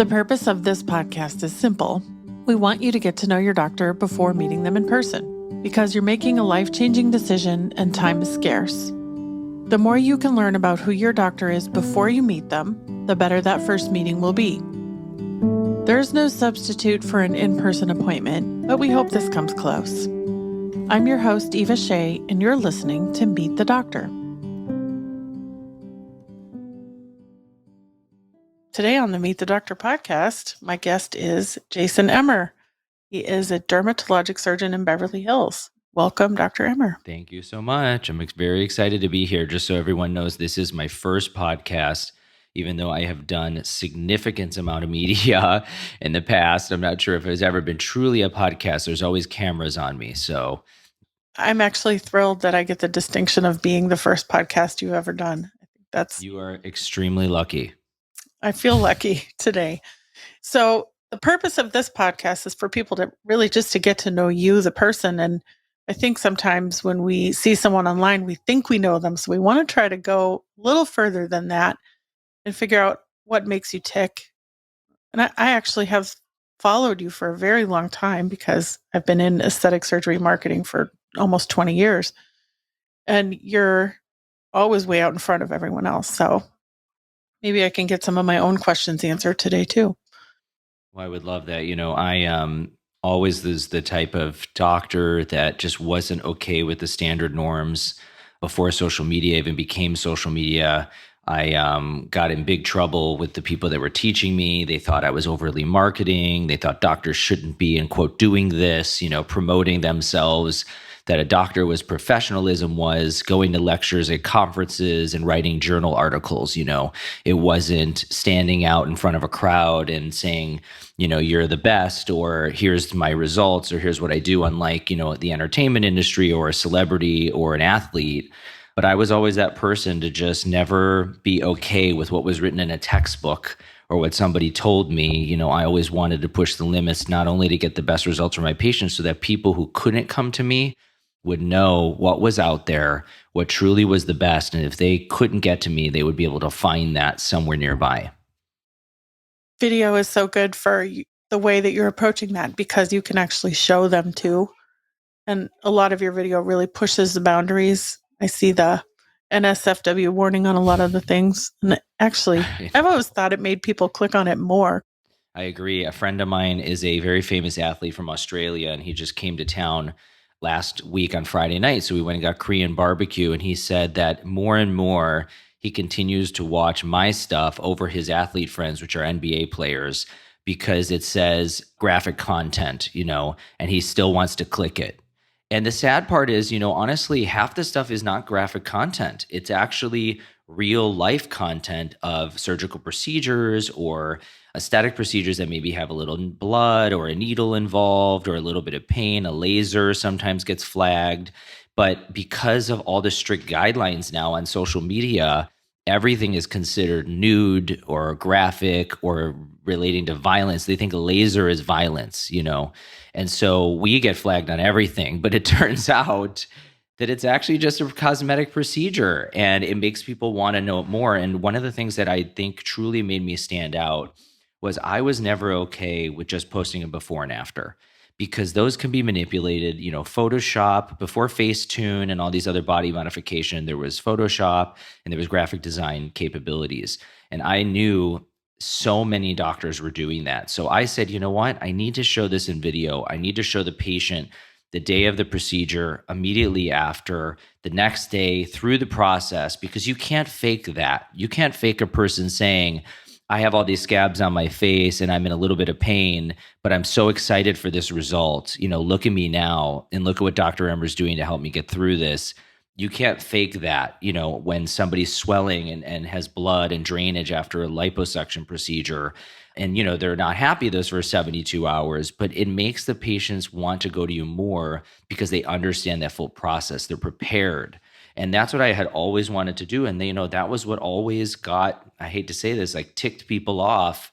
The purpose of this podcast is simple. We want you to get to know your doctor before meeting them in person, because you're making a life-changing decision and time is scarce. The more you can learn about who your doctor is before you meet them, the better that first meeting will be. There's no substitute for an in-person appointment, but we hope this comes close. I'm your host, Eva Shea, and you're listening to Meet the Doctor. Today on the Meet the Doctor podcast, my guest is Jason Emer. He is a dermatologic surgeon in Beverly Hills. Welcome, Dr. Emer. Thank you so much. I'm very excited to be here. Just so everyone knows, this is my first podcast, even though I have done a significant amount of media in the past. I'm not sure if there's ever been truly a podcast. There's always cameras on me. So I'm actually thrilled that I get the distinction of being the first podcast you've ever done. I think you are extremely lucky. I feel lucky today. So the purpose of this podcast is for people to really just to get to know you, the person. And I think sometimes when we see someone online, we think we know them. So we want to try to go a little further than that and figure out what makes you tick. And I actually have followed you for a very long time because I've been in aesthetic surgery marketing for almost 20 years. And you're always way out in front of everyone else. So maybe I can get some of my own questions answered today too. Well, I would love that. I always was the type of doctor that just wasn't okay with the standard norms. Before social media even became social media, I got in big trouble with the people that were teaching me. They thought I was overly marketing. They thought doctors shouldn't be, in quote, doing this, promoting themselves. That a doctor was professionalism was going to lectures at conferences and writing journal articles. It wasn't standing out in front of a crowd and saying, you're the best, or here's my results, or here's what I do, unlike, the entertainment industry or a celebrity or an athlete. But I was always that person to just never be okay with what was written in a textbook or what somebody told me. I always wanted to push the limits, not only to get the best results for my patients, so that people who couldn't come to me would know what was out there, what truly was the best. And if they couldn't get to me, they would be able to find that somewhere nearby. Video is so good for the way that you're approaching that because you can actually show them too. And a lot of your video really pushes the boundaries. I see the NSFW warning on a lot of the things. And actually, I've always thought it made people click on it more. I agree. A friend of mine is a very famous athlete from Australia, and he just came to town last week on Friday night. So we went and got Korean barbecue, and he said that more and more he continues to watch my stuff over his athlete friends, which are NBA players, because it says graphic content, and he still wants to click it. And the sad part is, honestly, half the stuff is not graphic content. It's actually real life content of surgical procedures or aesthetic procedures that maybe have a little blood or a needle involved or a little bit of pain. A laser sometimes gets flagged. But because of all the strict guidelines now on social media, everything is considered nude or graphic or relating to violence. They think a laser is violence, And so we get flagged on everything. But it turns out that it's actually just a cosmetic procedure, and it makes people want to know more. And one of the things that I think truly made me stand out was I was never okay with just posting a before and after, because those can be manipulated. Photoshop, before Facetune and all these other body modification, there was Photoshop and there was graphic design capabilities. And I knew so many doctors were doing that. So I said, you know what? I need to show this in video. I need to show the patient the day of the procedure, immediately after, the next day, through the process, because you can't fake that. You can't fake a person saying, I have all these scabs on my face and I'm in a little bit of pain, but I'm so excited for this result. Look at me now and look at what Dr. Emer's doing to help me get through this. You can't fake that, when somebody's swelling and has blood and drainage after a liposuction procedure and, they're not happy those first 72 hours, but it makes the patients want to go to you more because they understand that full process. They're prepared. And that's what I had always wanted to do. And that was what always got, I hate to say this, ticked people off,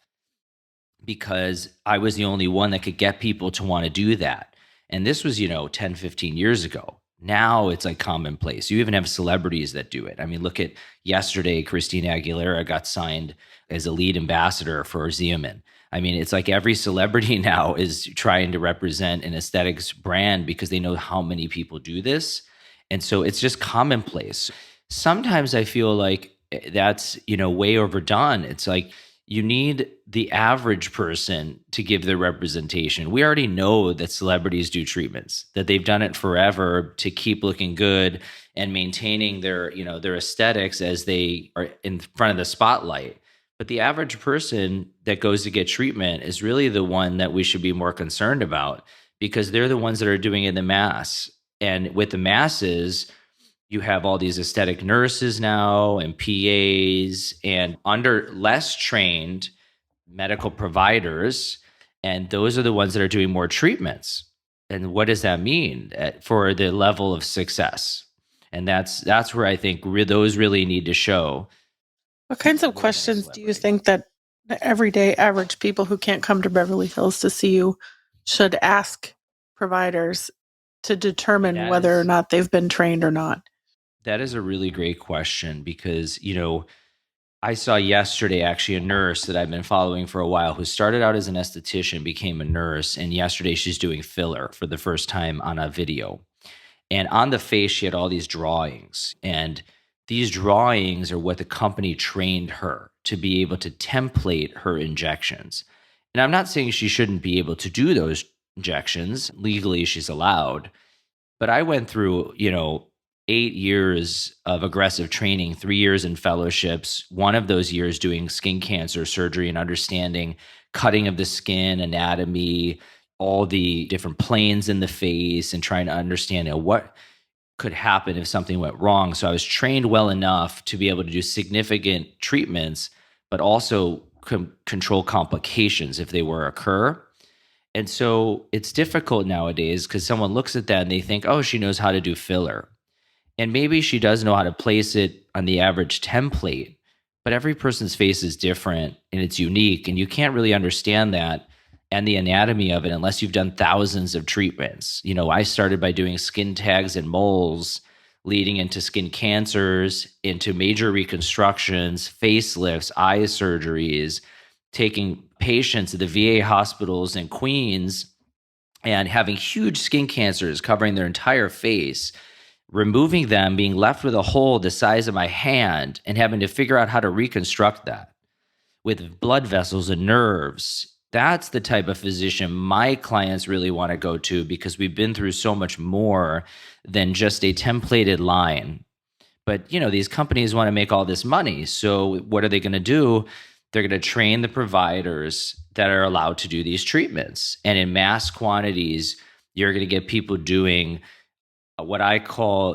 because I was the only one that could get people to want to do that. And this was, 10, 15 years ago. Now it's commonplace. You even have celebrities that do it. I mean, look at yesterday, Christina Aguilera got signed as a lead ambassador for Xeomin. I mean, it's like every celebrity now is trying to represent an aesthetics brand because they know how many people do this. And so it's just commonplace. Sometimes I feel like that's, way overdone. It's like you need the average person to give their representation. We already know that celebrities do treatments, that they've done it forever to keep looking good and maintaining their aesthetics as they are in front of the spotlight. But the average person that goes to get treatment is really the one that we should be more concerned about, because they're the ones that are doing it in the mass. And with the masses, you have all these aesthetic nurses now and PAs and under less trained medical providers. And those are the ones that are doing more treatments. And what does that mean for the level of success? And that's where I think those really need to show What kinds of more than a questions do you celebrity. think that the everyday average people who can't come to Beverly Hills to see you should ask providers to determine That whether or is not they've been trained or not? that is a really great question because, I saw yesterday actually a nurse that I've been following for a while who started out as an esthetician, became a nurse, and yesterday she's doing filler for the first time on a video. And on the face, she had all these drawings. And these drawings are what the company trained her to be able to template her injections. And I'm not saying she shouldn't be able to do those injections. Legally, she's allowed. But I went through, 8 years of aggressive training, 3 years in fellowships, one of those years doing skin cancer surgery and understanding cutting of the skin, anatomy, all the different planes in the face, and trying to understand what could happen if something went wrong. So I was trained well enough to be able to do significant treatments, but also control complications if they were occur. And so it's difficult nowadays because someone looks at that and they think, oh, she knows how to do filler. And maybe she does know how to place it on the average template, but every person's face is different and it's unique. And you can't really understand that and the anatomy of it unless you've done thousands of treatments. I started by doing skin tags and moles, leading into skin cancers, into major reconstructions, facelifts, eye surgeries, taking patients at the VA hospitals in Queens and having huge skin cancers covering their entire face, removing them, being left with a hole the size of my hand, and having to figure out how to reconstruct that with blood vessels and nerves. That's the type of physician my clients really want to go to because we've been through so much more than just a templated line. But, these companies want to make all this money. So what are they going to do? They're going to train the providers that are allowed to do these treatments. And in mass quantities, you're going to get people doing what I call,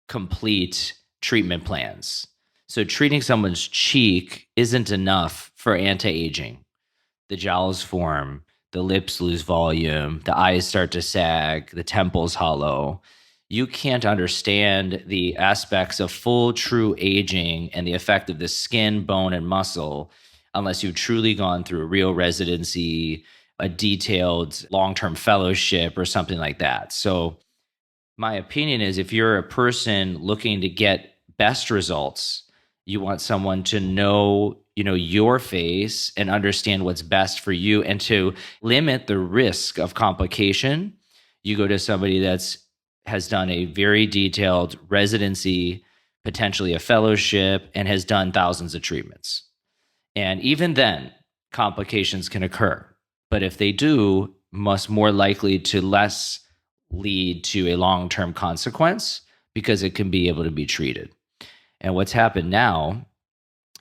incomplete treatment plans. So treating someone's cheek isn't enough for anti-aging. The jowls form, the lips lose volume, the eyes start to sag, the temples hollow. You can't understand the aspects of full, true aging and the effect of the skin, bone, and muscle unless you've truly gone through a real residency, a detailed long-term fellowship, or something like that. So my opinion is if you're a person looking to get best results, you want someone to know, your face and understand what's best for you and to limit the risk of complication. You go to somebody has done a very detailed residency, potentially a fellowship, and has done thousands of treatments. And even then, complications can occur. But if they do, must more likely to less lead to a long-term consequence because it can be able to be treated. And what's happened now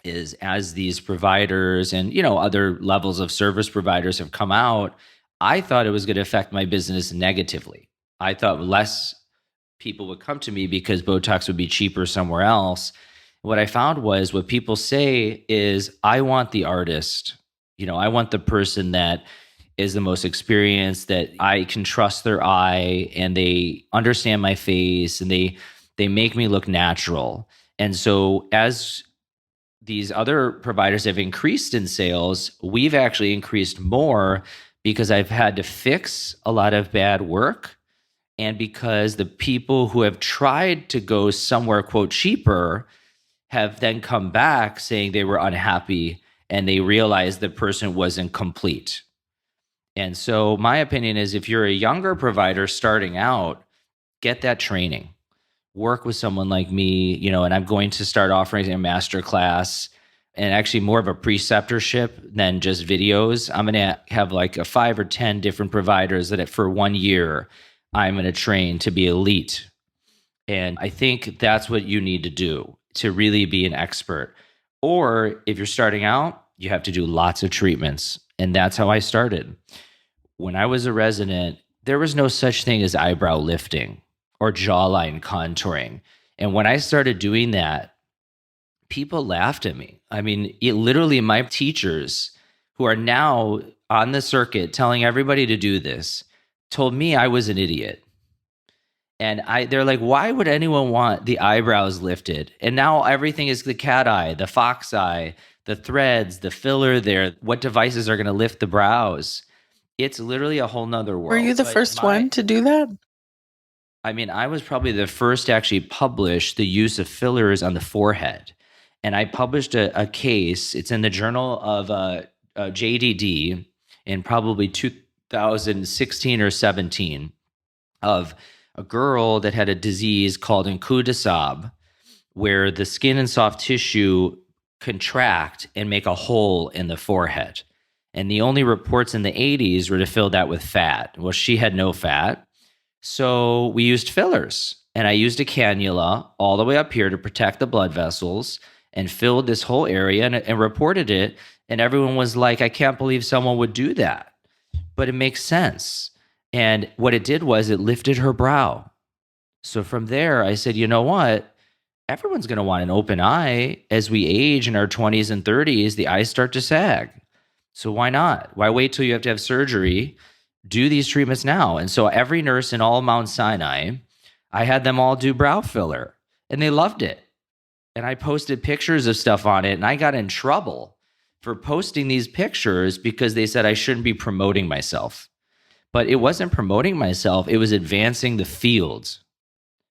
is as these providers and other levels of service providers have come out, I thought it was going to affect my business negatively. I thought less people would come to me because Botox would be cheaper somewhere else. What I found was what people say is, I want the artist. I want the person that is the most experienced, that I can trust their eye and they understand my face and they make me look natural. And so as these other providers have increased in sales, we've actually increased more because I've had to fix a lot of bad work. And because the people who have tried to go somewhere, quote, cheaper, have then come back saying they were unhappy and they realized the person wasn't complete. And so my opinion is if you're a younger provider starting out, get that training. Work with someone like me, and I'm going to start offering a master class and actually more of a preceptorship than just videos. I'm going to have like a 5 or 10 different providers that for 1 year, I'm going to train to be elite. And I think that's what you need to do to really be an expert. Or if you're starting out, you have to do lots of treatments. And that's how I started. When I was a resident, there was no such thing as eyebrow lifting or jawline contouring. And when I started doing that, people laughed at me. I mean, literally my teachers who are now on the circuit telling everybody to do this told me I was an idiot. And they're like, why would anyone want the eyebrows lifted? And now everything is the cat eye, the fox eye, the threads, the filler there, what devices are going to lift the brows. It's literally a whole nother world. Were you the first one to do that? I mean, I was probably the first to actually publish the use of fillers on the forehead. And I published a case. It's in the Journal of JDD in probably 2016 or 17 of a girl that had a disease called Incude-Sab, where the skin and soft tissue contract and make a hole in the forehead. And the only reports in the 80s were to fill that with fat. Well, she had no fat. So we used fillers. And I used a cannula all the way up here to protect the blood vessels and filled this whole area and reported it. And everyone was like, I can't believe someone would do that. But it makes sense. And what it did was it lifted her brow. So from there, I said, you know what? Everyone's going to want an open eye. As we age in our 20s and 30s, the eyes start to sag. So why not? Why wait till you have to have surgery? Do these treatments now. And so every nurse in all of Mount Sinai, I had them all do brow filler, and they loved it. And I posted pictures of stuff on it, and I got in trouble for posting these pictures because they said I shouldn't be promoting myself. But it wasn't promoting myself. It was advancing the field.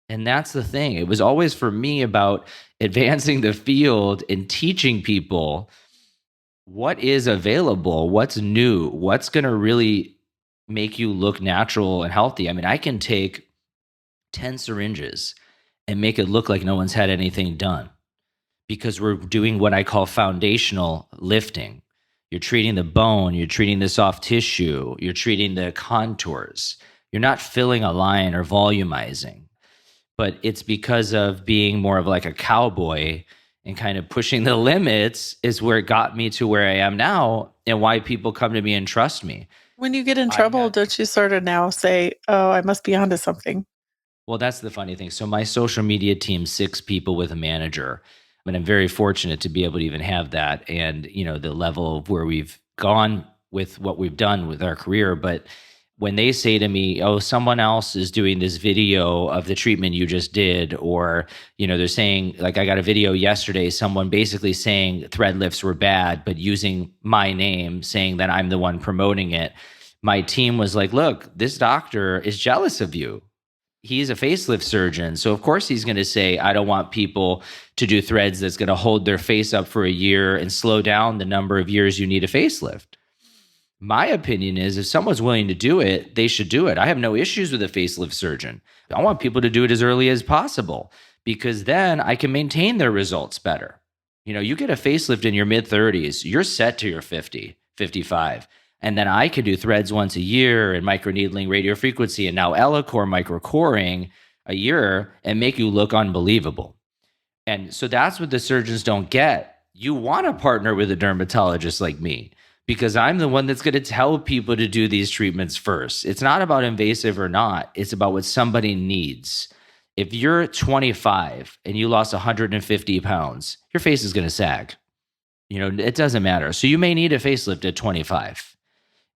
And that's the thing. It was always for me about advancing the field and teaching people what is available, what's new, what's going to really make you look natural and healthy. I mean, I can take 10 syringes and make it look like no one's had anything done because we're doing what I call foundational lifting. You're treating the bone, you're treating the soft tissue, you're treating the contours. You're not filling a line or volumizing, but it's because of being more of like a cowboy and kind of pushing the limits is where it got me to where I am now and why people come to me and trust me. When you get in trouble, don't you sort of now say, oh, I must be onto something? Well, that's the funny thing. So my social media team, 6 people with a manager. I mean, I'm very fortunate to be able to even have that and, the level of where we've gone with what we've done with our career. But when they say to me, oh, someone else is doing this video of the treatment you just did, or, they're saying, like I got a video yesterday, someone basically saying thread lifts were bad, but using my name, saying that I'm the one promoting it. My team was like, look, this doctor is jealous of you. He's a facelift surgeon. So of course he's going to say, I don't want people to do threads that's going to hold their face up for a year and slow down the number of years you need a facelift. My opinion is if someone's willing to do it, they should do it. I have no issues with a facelift surgeon. I want people to do it as early as possible because then I can maintain their results better. You get a facelift in your mid-30s, you're set to your 50, 55. And then I could do threads once a year and microneedling radiofrequency and now Ellacor microcoring a year and make you look unbelievable. And so that's what the surgeons don't get. You want to partner with a dermatologist like me because I'm the one that's going to tell people to do these treatments first. It's not about invasive or not. It's about what somebody needs. If you're 25 and you lost 150 pounds, your face is going to sag. It doesn't matter. So you may need a facelift at 25.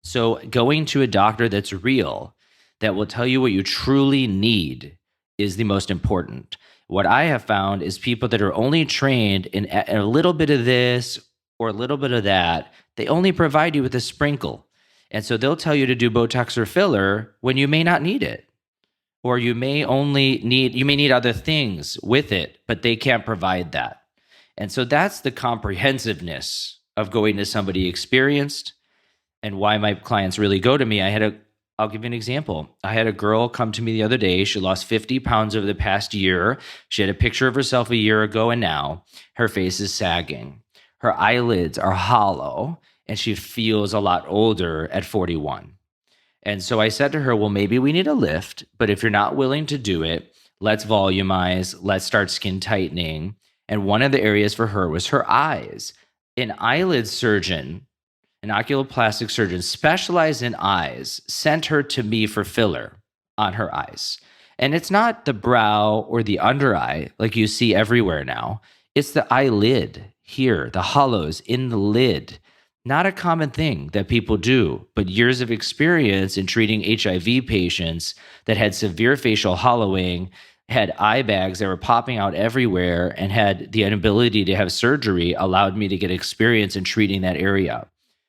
So going to a doctor that's real, that will tell you what you truly need is the most important. What I have found is people that are only trained in a little bit of this or a little bit of that, they only provide you with a sprinkle. And so they'll tell you to do Botox or filler when you may not need it. Or you may need other things with it, but they can't provide that. And so that's the comprehensiveness of going to somebody experienced and why my clients really go to me. I'll give you an example. I had a girl come to me the other day. She lost 50 pounds over the past year. She had a picture of herself a year ago, and now her face is sagging. Her eyelids are hollow, and she feels a lot older at 41. And so I said to her, well, maybe we need a lift, but if you're not willing to do it, let's volumize, let's start skin tightening. And one of the areas for her was her eyes. An eyelid surgeon, an oculoplastic surgeon specialized in eyes, sent her to me for filler on her eyes. And it's not the brow or the under eye like you see everywhere now. It's the eyelid here, the hollows in the lid. Not a common thing that people do, but years of experience in treating HIV patients that had severe facial hollowing, had eye bags that were popping out everywhere, and had the inability to have surgery allowed me to get experience in treating that area.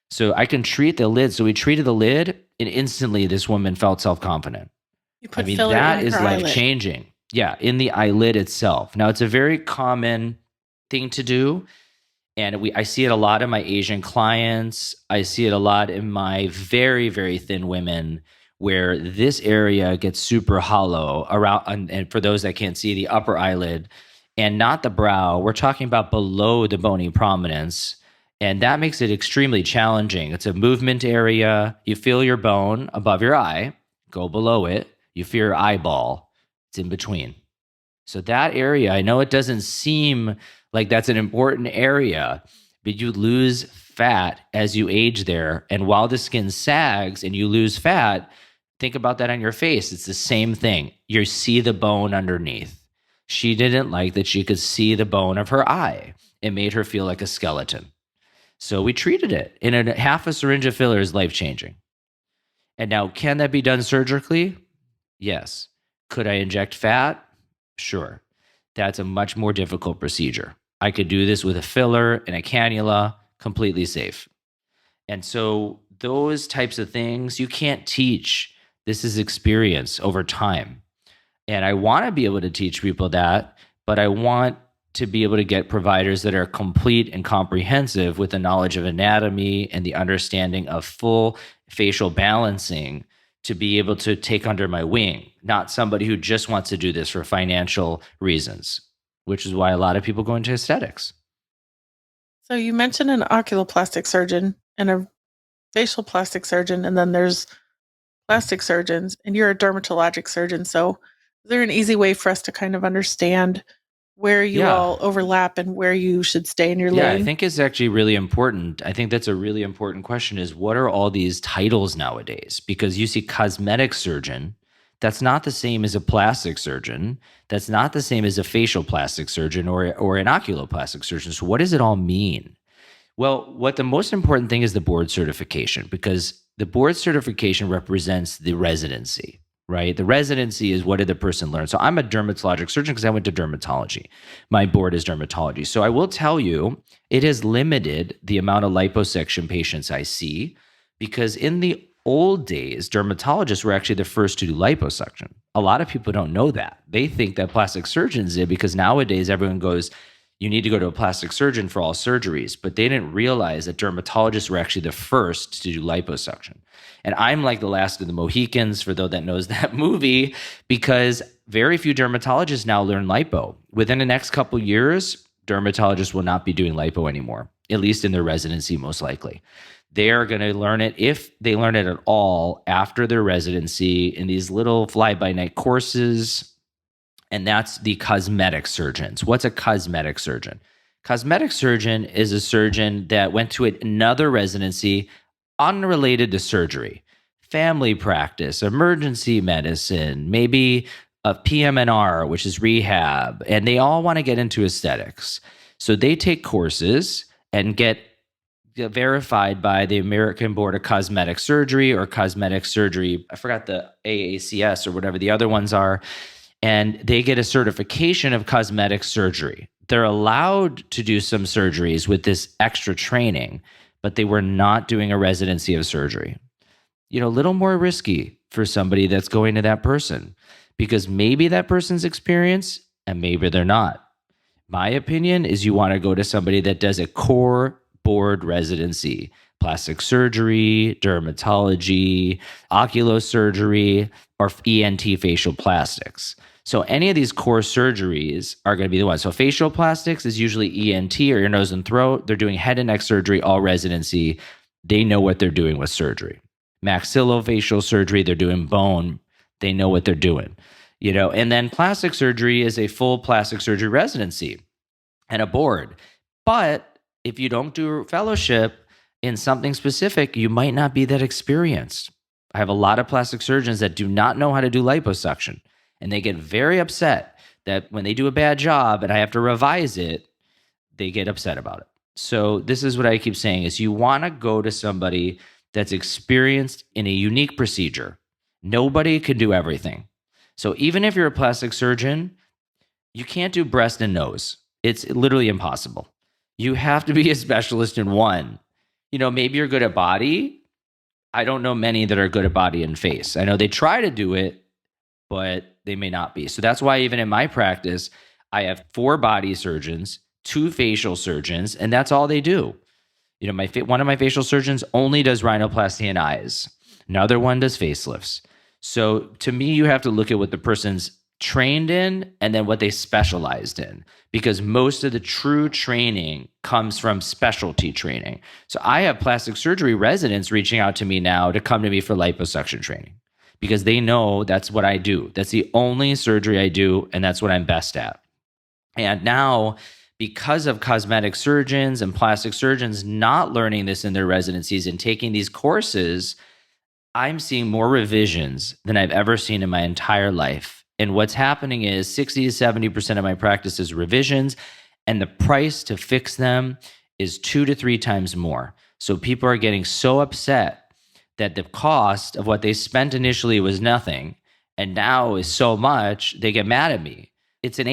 So I can treat the lid. So we treated the lid, and instantly this woman felt self-confident. You I put mean, filler that in is her eyelid. life-changing. Yeah, in the eyelid itself. Now, it's a very common thing to do. And I see it a lot in my Asian clients. I see it a lot in my very, very thin women, where this area gets super hollow around. And for those that can't see, the upper eyelid and not the brow, we're talking about below the bony prominence. And that makes it extremely challenging. It's a movement area. You feel your bone above your eye, go below it. You feel your eyeball. It's in between. So that area, I know it doesn't seem like that's an important area, but you lose fat as you age there. And while the skin sags and you lose fat, think about that on your face. It's the same thing. You see the bone underneath. She didn't like that she could see the bone of her eye. It made her feel like a skeleton. So we treated it. And a half a syringe of filler is life-changing. And now, can that be done surgically? Yes. Could I inject fat? Sure. That's a much more difficult procedure. I could do this with a filler and a cannula, completely safe. And so those types of things you can't teach. This is experience over time. And I want to be able to teach people that, but I want to be able to get providers that are complete and comprehensive with the knowledge of anatomy and the understanding of full facial balancing to be able to take under my wing, not somebody who just wants to do this for financial reasons, which is why a lot of people go into aesthetics. So you mentioned an oculoplastic surgeon and a facial plastic surgeon, and then there's plastic surgeons, and you're a dermatologic surgeon. So is there an easy way for us to kind of understand where you Yeah. all overlap and where you should stay in your Yeah, lane? I think it's actually really important. I think that's a really important question is what are all these titles nowadays? Because you see cosmetic surgeon, that's not the same as a plastic surgeon. That's not the same as a facial plastic surgeon or an oculoplastic surgeon. So what does it all mean? Well, what the most important thing is the board certification, because the board certification represents the residency, right? The residency is what did the person learn? So I'm a dermatologic surgeon because I went to dermatology. My board is dermatology. So I will tell you, it has limited the amount of liposuction patients I see because in the old days, dermatologists were actually the first to do liposuction. A lot of people don't know that. They think that plastic surgeons did because nowadays everyone goes, you need to go to a plastic surgeon for all surgeries, but they didn't realize that dermatologists were actually the first to do liposuction. And I'm like the last of the Mohicans, for those that knows that movie, because very few dermatologists now learn lipo. Within the next couple years, dermatologists will not be doing lipo anymore, at least in their residency, most likely. They are going to learn it, if they learn it at all, after their residency in these little fly-by-night courses. And that's the cosmetic surgeons. What's a cosmetic surgeon? Cosmetic surgeon is a surgeon that went to another residency unrelated to surgery, family practice, emergency medicine, maybe a PM&R, which is rehab, and they all want to get into aesthetics. So they take courses and get verified by the American Board of Cosmetic Surgery or Cosmetic Surgery. I forgot the AACS or whatever the other ones are. And they get a certification of cosmetic surgery. They're allowed to do some surgeries with this extra training, but they were not doing a residency of surgery. You know, a little more risky for somebody that's going to that person because maybe that person's experienced and maybe they're not. My opinion is you want to go to somebody that does a core board residency: plastic surgery, dermatology, oculosurgery, or ENT facial plastics. So any of these core surgeries are going to be the ones. So facial plastics is usually ENT, or ear, nose, and throat. They're doing head and neck surgery, all residency. They know what they're doing with surgery. Maxillofacial surgery, they're doing bone. They know what they're doing. And then plastic surgery is a full plastic surgery residency and a board. But if you don't do fellowship in something specific, you might not be that experienced. I have a lot of plastic surgeons that do not know how to do liposuction, and they get very upset that when they do a bad job and I have to revise it, they get upset about it. So this is what I keep saying is you want to go to somebody that's experienced in a unique procedure. Nobody can do everything. So even if you're a plastic surgeon, you can't do breast and nose. It's literally impossible. You have to be a specialist in one. Maybe you're good at body. I don't know many that are good at body and face. I know they try to do it, but they may not be. So that's why even in my practice, I have 4 body surgeons, 2 facial surgeons, and that's all they do. One of my facial surgeons only does rhinoplasty and eyes. Another one does facelifts. So to me, you have to look at what the person's trained in and then what they specialized in, because most of the true training comes from specialty training. So I have plastic surgery residents reaching out to me now to come to me for liposuction training because they know that's what I do. That's the only surgery I do, and that's what I'm best at. And now, because of cosmetic surgeons and plastic surgeons not learning this in their residencies and taking these courses, I'm seeing more revisions than I've ever seen in my entire life. And what's happening is 60 to 70% of my practice is revisions, and the price to fix them is 2 to 3 times more. So people are getting so upset that the cost of what they spent initially was nothing, and now is so much, they get mad at me. It's an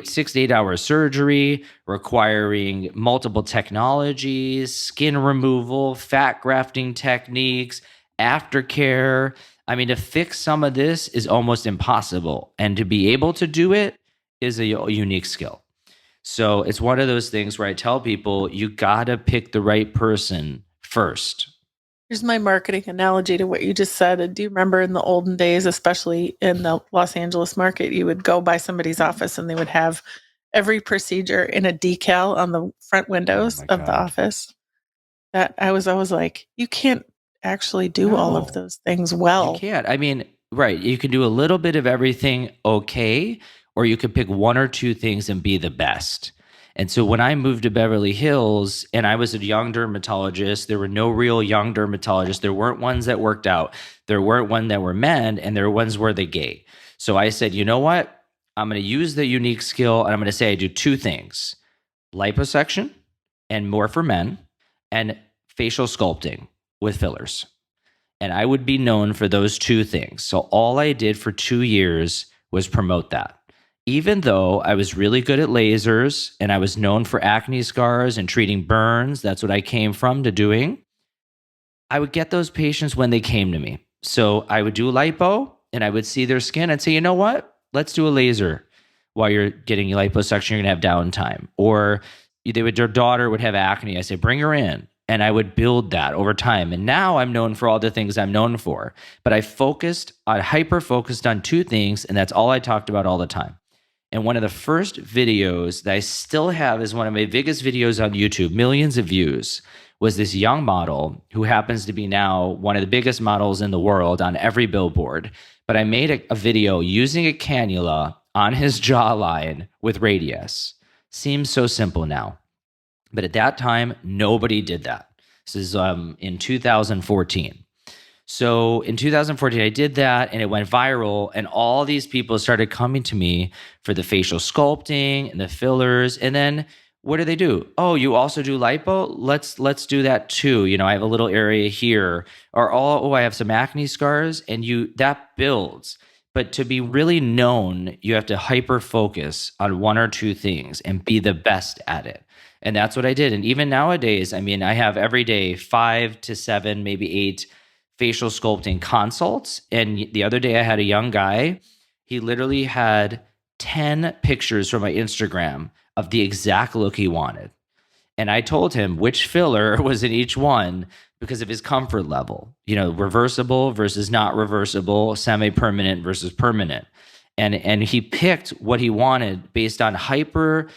6 to 8 hour surgery requiring multiple technologies, skin removal, fat grafting techniques, aftercare. I mean, to fix some of this is almost impossible. And to be able to do it is a unique skill. So it's one of those things where I tell people, you got to pick the right person first. Here's my marketing analogy to what you just said. And do you remember in the olden days, especially in the Los Angeles market, you would go by somebody's office and they would have every procedure in a decal on the front windows of the office? That I was always like, you can't actually do all of those things well. You can't. I mean, right. You can do a little bit of everything okay, or you could pick 1 or 2 things and be the best. And so when I moved to Beverly Hills and I was a young dermatologist, there were no real young dermatologists. There weren't ones that worked out. There weren't ones that were men, and there were ones were the gay. So I said, you know what? I'm going to use the unique skill, and I'm going to say I do 2 things: liposuction, and more for men, and facial sculpting with fillers. And I would be known for those 2 things. So all I did for 2 years was promote that. Even though I was really good at lasers and I was known for acne scars and treating burns, that's what I came from to doing, I would get those patients when they came to me. So I would do lipo and I would see their skin and say, you know what? Let's do a laser while you're getting your liposuction. You're going to have downtime. Or their daughter would have acne. I say, bring her in. And I would build that over time. And now I'm known for all the things I'm known for. But I hyper-focused on 2 things, and that's all I talked about all the time. And one of the first videos that I still have is one of my biggest videos on YouTube, millions of views, was this young model who happens to be now one of the biggest models in the world on every billboard. But I made a video using a cannula on his jawline with radius. Seems so simple now. But at that time, nobody did that. This is in 2014. So in 2014, I did that and it went viral, and all these people started coming to me for the facial sculpting and the fillers. And then what do? Oh, you also do lipo? Let's do that too. I have a little area here. Or I have some acne scars, and that builds. But to be really known, you have to hyper focus on 1 or 2 things and be the best at it. And that's what I did. And even nowadays, I mean, I have every day 5 to 7, maybe 8 facial sculpting consults. And the other day I had a young guy, he literally had 10 pictures from my Instagram of the exact look he wanted. And I told him which filler was in each one because of his comfort level, reversible versus not reversible, semi-permanent versus permanent. And he picked what he wanted based on hyper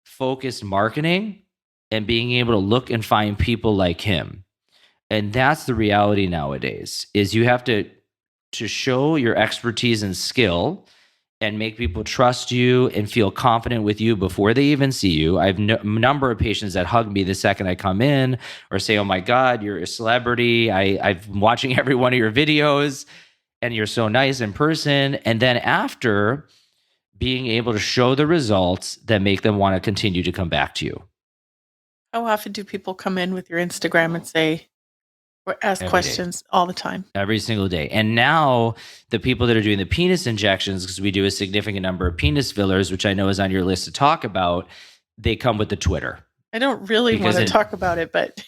focused marketing and being able to look and find people like him. And that's the reality nowadays, is you have to show your expertise and skill and make people trust you and feel confident with you before they even see you. I have a number of patients that hug me the second I come in or say, "Oh my God, you're a celebrity. I've been watching every one of your videos and you're so nice in person." And then after, being able to show the results that make them want to continue to come back to you. How often do people come in with your Instagram and say, or ask Every day. questions? All the time. Every single day. And now the people that are doing the penis injections, because we do a significant number of penis fillers, which I know is on your list to talk about, they come with the Twitter. I don't really want to talk about it, but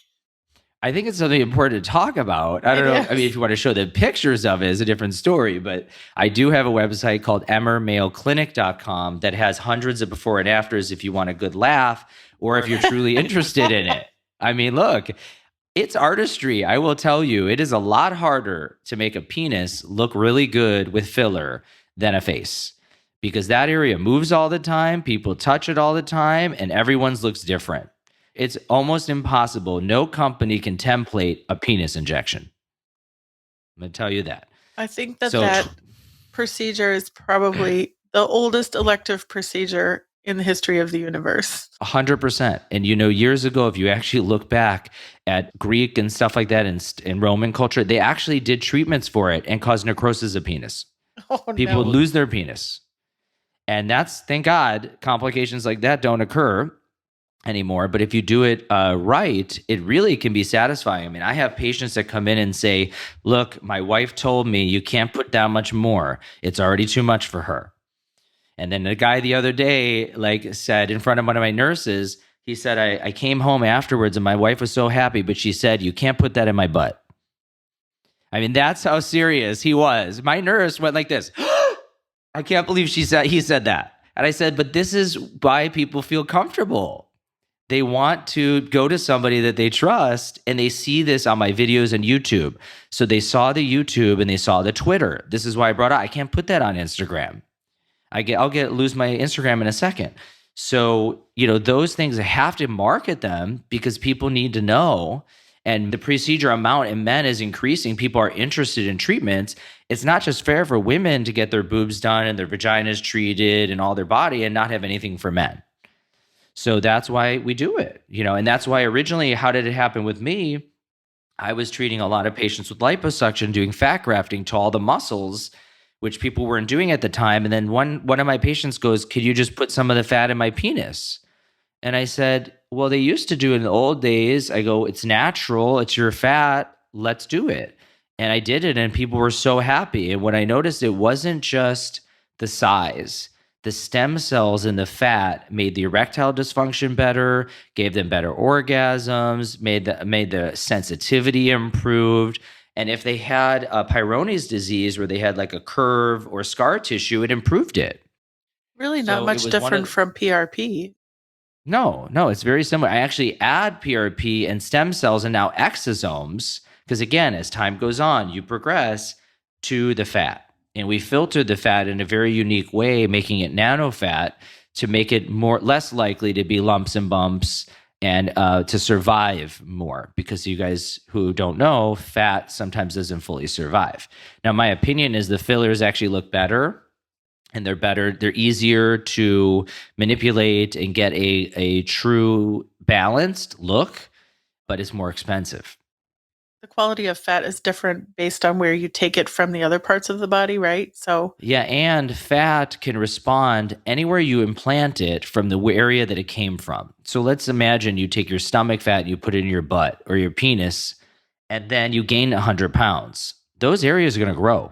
I think it's something important to talk about. I don't know. I mean, if you want to show the pictures of it, is a different story. But I do have a website called emermaleclinic.com that has hundreds of before and afters if you want a good laugh or if you're truly interested in it. I mean, look, it's artistry. I will tell you, it is a lot harder to make a penis look really good with filler than a face, because that area moves all the time. People touch it all the time, and everyone's looks different. It's almost impossible. No company can template a penis injection. I'm going to tell you that. I think that procedure is probably the oldest elective procedure in the history of the universe. 100%. And years ago, if you actually look back at Greek and stuff like that in Roman culture, they actually did treatments for it and caused necrosis of penis. People would lose their penis. And that's, thank God, complications like that don't occur anymore. But if you do it right, it really can be satisfying. I mean, I have patients that come in and say, "Look, my wife told me you can't put down much more. It's already too much for her." And then the guy the other day, said in front of one of my nurses, he said, I came home afterwards and my wife was so happy, but she said, "You can't put that in my butt." I mean, that's how serious he was. My nurse went like this. I can't believe he said that. And I said, but this is why people feel comfortable. They want to go to somebody that they trust, and they see this on my videos on YouTube. So they saw the YouTube and they saw the Twitter. This is why I brought up, I can't put that on Instagram. I'll lose my Instagram in a second. So, those things, I have to market them because people need to know. And the procedure amount in men is increasing. People are interested in treatments. It's not just fair for women to get their boobs done and their vaginas treated and all their body and not have anything for men. So that's why we do it, and that's why originally, how did it happen with me? I was treating a lot of patients with liposuction, doing fat grafting to all the muscles, which people weren't doing at the time. And then one of my patients goes, "Could you just put some of the fat in my penis?" And I said, "Well, they used to do it in the old days." I go, "It's natural. It's your fat. Let's do it." And I did it, and people were so happy. And when I noticed, it wasn't just the size. The stem cells in the fat made the erectile dysfunction better, gave them better orgasms, made the sensitivity improved. And if they had a Peyronie's disease where they had like a curve or scar tissue, it improved it. Really not much different from PRP. No, it's very similar. I actually add PRP and stem cells and now exosomes, because again, as time goes on, you progress to the fat. And we filtered the fat in a very unique way, making it nano fat to make it less likely to be lumps and bumps and to survive more. Because you guys who don't know, fat sometimes doesn't fully survive. Now, my opinion is the fillers actually look better, and they're better. They're easier to manipulate and get a true balanced look, but it's more expensive. The quality of fat is different based on where you take it from the other parts of the body, right? So yeah, and fat can respond anywhere you implant it from the area that it came from. So let's imagine you take your stomach fat and you put it in your butt or your penis, and then you gain 100 pounds. Those areas are going to grow.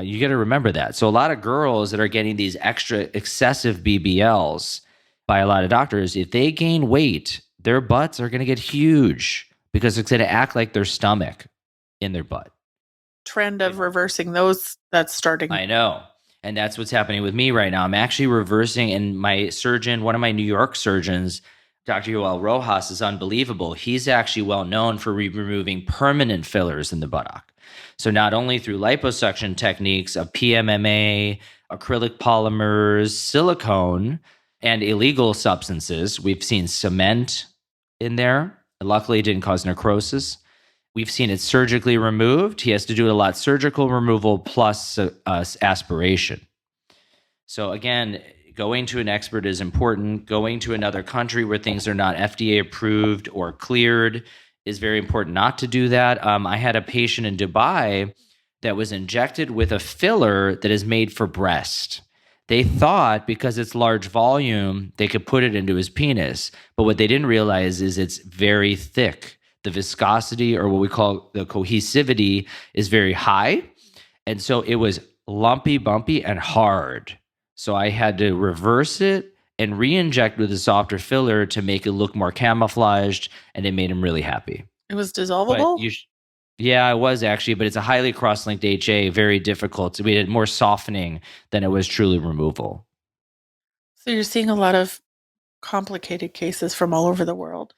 You got to remember that. So a lot of girls that are getting these extra excessive BBLs by a lot of doctors, if they gain weight, their butts are going to get huge, because it's going to act like their stomach in their butt. Trend of reversing those, that's starting. I know. And that's what's happening with me right now. I'm actually reversing, and my surgeon, one of my New York surgeons, Dr. Joel Rojas is unbelievable. He's actually well known for removing permanent fillers in the buttock. So not only through liposuction techniques of PMMA, acrylic polymers, silicone, and illegal substances. We've seen cement in there. Luckily, it didn't cause necrosis. We've seen it surgically removed. He has to do a lot surgical removal plus aspiration. So again, going to an expert is important. Going to another country where things are not FDA approved or cleared is very important not to do that. I had a patient in Dubai that was injected with a filler that is made for breast. They thought because it's large volume, they could put it into his penis. But what they didn't realize is it's very thick. The viscosity, or what we call the cohesivity, is very high. And so it was lumpy, bumpy, and hard. So I had to reverse it and re-inject with a softer filler to make it look more camouflaged, and it made him really happy. It was But dissolvable? yeah, it was actually, but it's a highly cross-linked HA, very difficult. So we did more softening than it was truly removal. So you're seeing a lot of complicated cases from all over the world.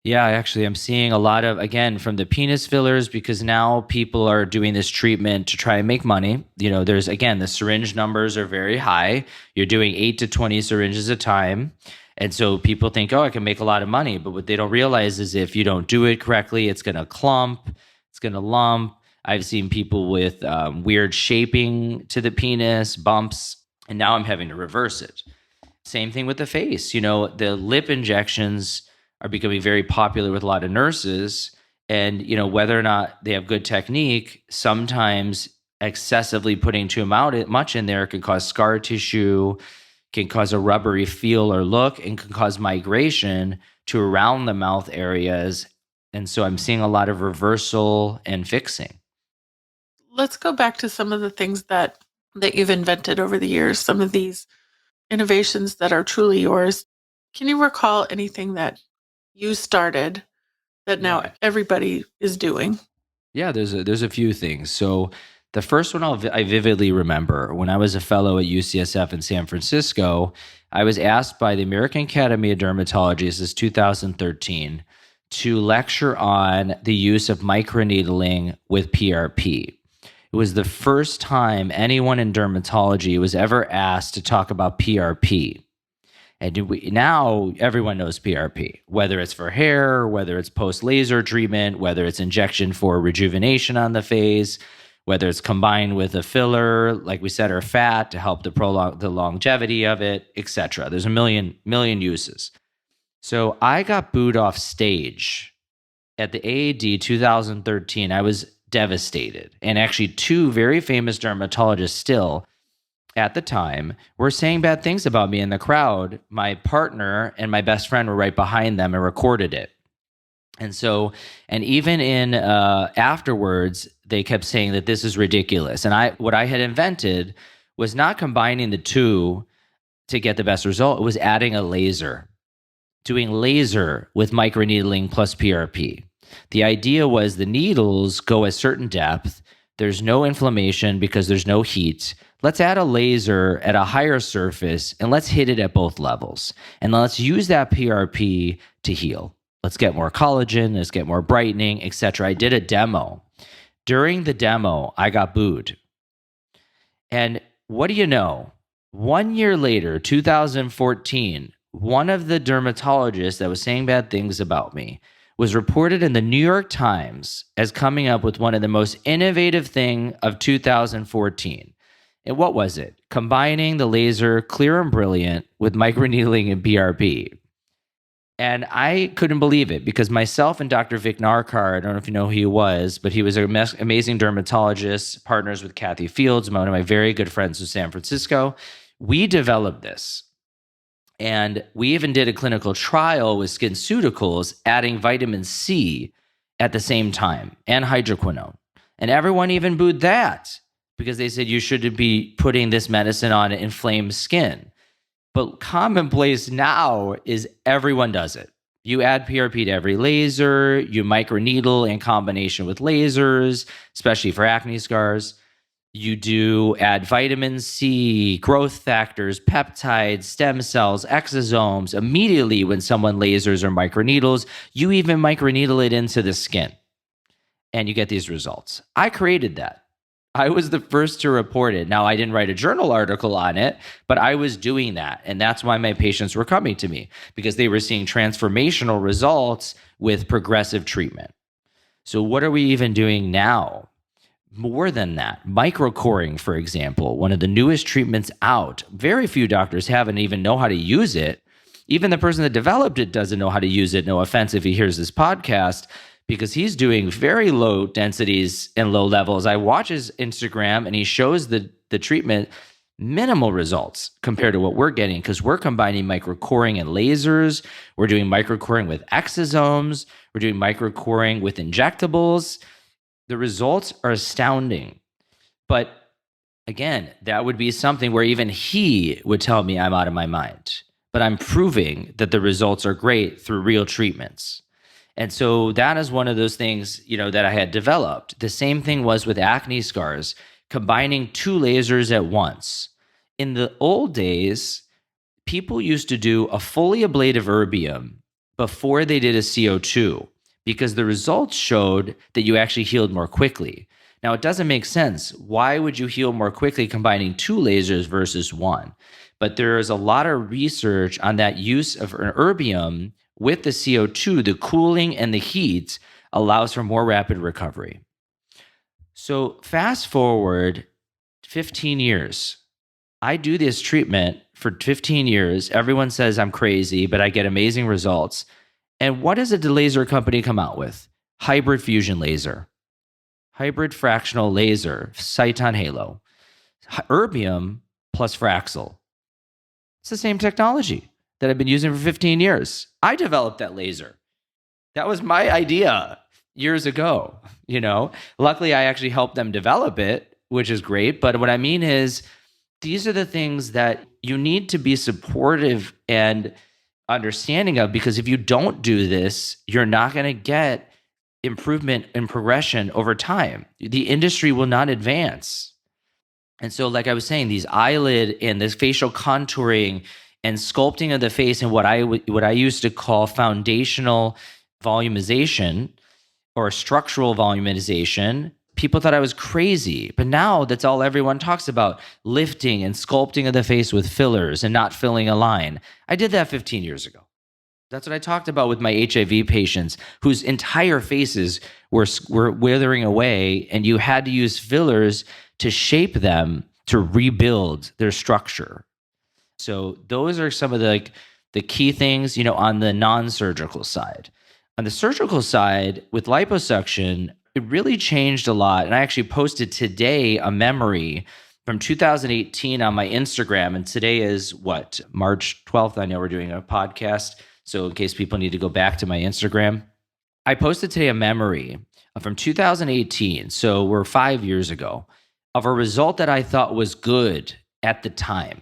Yeah, actually, I'm seeing a lot of, again, from the penis fillers, because now people are doing this treatment to try and make money. You know, there's, again, the syringe numbers are very high. You're doing 8 to 20 syringes a time. And so people think, oh, I can make a lot of money. But what they don't realize is if you don't do it correctly, it's going to clump, it's going to lump. I've seen people with weird shaping to the penis, bumps, and now I'm having to reverse it. Same thing with the face. You know, the lip injections are becoming very popular with a lot of nurses. And, you know, whether or not they have good technique, sometimes excessively putting too much in there can cause scar tissue, can cause a rubbery feel or look, and can cause migration to around the mouth areas. And so I'm seeing a lot of reversal and fixing. Let's go back to some of the things that you've invented over the years, some of these innovations that are truly yours. Can you recall anything that you started that now Yeah. everybody is doing? Yeah, there's a few things. So the first one I vividly remember when I was a fellow at UCSF in San Francisco, I was asked by the American Academy of Dermatology, this is 2013, to lecture on the use of microneedling with PRP. It was the first time anyone in dermatology was ever asked to talk about PRP. And now everyone knows PRP, whether it's for hair, whether it's post-laser treatment, whether it's injection for rejuvenation on the face, whether it's combined with a filler, like we said, or fat to help the longevity of it, etc. There's a million uses. So I got booed off stage at the AAD 2013. I was devastated. And actually, two very famous dermatologists still at the time were saying bad things about me in the crowd. My partner and my best friend were right behind them and recorded it. And so, and even in afterwards, they kept saying that this is ridiculous. And what I had invented was not combining the two to get the best result. It was adding a laser, doing laser with microneedling plus PRP. The idea was the needles go a certain depth. There's no inflammation because there's no heat. Let's add a laser at a higher surface and let's hit it at both levels. And let's use that PRP to heal. Let's get more collagen, let's get more brightening, etc. I did a demo. During the demo, I got booed. And what do you know? 1 year later, 2014, one of the dermatologists that was saying bad things about me was reported in the New York Times as coming up with one of the most innovative thing of 2014. And what was it? Combining the laser clear and brilliant with microneedling and PRP. And I couldn't believe it because myself and Dr. Vic Narkar, I don't know if you know who he was, but he was an amazing dermatologist, partners with Kathy Fields, one of my very good friends in San Francisco. We developed this. And we even did a clinical trial with SkinCeuticals adding vitamin C at the same time and hydroquinone. And everyone even booed that because they said you shouldn't be putting this medicine on inflamed skin. But commonplace now is everyone does it. You add PRP to every laser, you microneedle in combination with lasers, especially for acne scars. You do add vitamin C, growth factors, peptides, stem cells, exosomes. Immediately when someone lasers or microneedles, you even microneedle it into the skin and you get these results. I created that. I was the first to report it. Now, I didn't write a journal article on it, but I was doing that. And that's why my patients were coming to me, because they were seeing transformational results with progressive treatment. So what are we even doing now? More than that, microcoring, for example, one of the newest treatments out. Very few doctors have and even know how to use it. Even the person that developed it doesn't know how to use it. No offense if he hears this podcast, because he's doing very low densities and low levels. I watch his Instagram and he shows the treatment, minimal results compared to what we're getting, because we're combining microcoring and lasers. We're doing microcoring with exosomes. We're doing microcoring with injectables. The results are astounding. But again, that would be something where even he would tell me I'm out of my mind. But I'm proving that the results are great through real treatments. And so that is one of those things, that I had developed. The same thing was with acne scars, combining 2 lasers at once. In the old days, people used to do a fully ablative erbium before they did a CO2, because the results showed that you actually healed more quickly. Now, it doesn't make sense. Why would you heal more quickly combining 2 lasers versus 1? But there is a lot of research on that use of an erbium with the CO2. The cooling and the heat allows for more rapid recovery. So fast forward 15 years. I do this treatment for 15 years. Everyone says I'm crazy, but I get amazing results. And what does a laser company come out with? Hybrid fusion laser, hybrid+fractional+laser, Cyton Halo, erbium plus Fraxel. It's the same technology that I've been using for 15 years. I developed that laser. That was my idea years ago, Luckily, I actually helped them develop it, which is great. But what I mean is, these are the things that you need to be supportive and understanding of, because if you don't do this, you're not going to get improvement and progression over time. The industry will not advance. And so, like I was saying, these eyelid and this facial contouring and sculpting of the face, and what I used to call foundational volumization or structural volumization, people thought I was crazy. But now that's all everyone talks about: lifting and sculpting of the face with fillers and not filling a line. I did that 15 years ago. That's what I talked about with my HIV patients, whose entire faces were withering away, and you had to use fillers to shape them to rebuild their structure. So those are some of the key things, on the non-surgical side. On the surgical side, with liposuction, it really changed a lot. And I actually posted today a memory from 2018 on my Instagram. And today is March 12th. I know we're doing a podcast, so in case people need to go back to my Instagram, I posted today a memory from 2018. So we're 5 years ago, of a result that I thought was good at the time.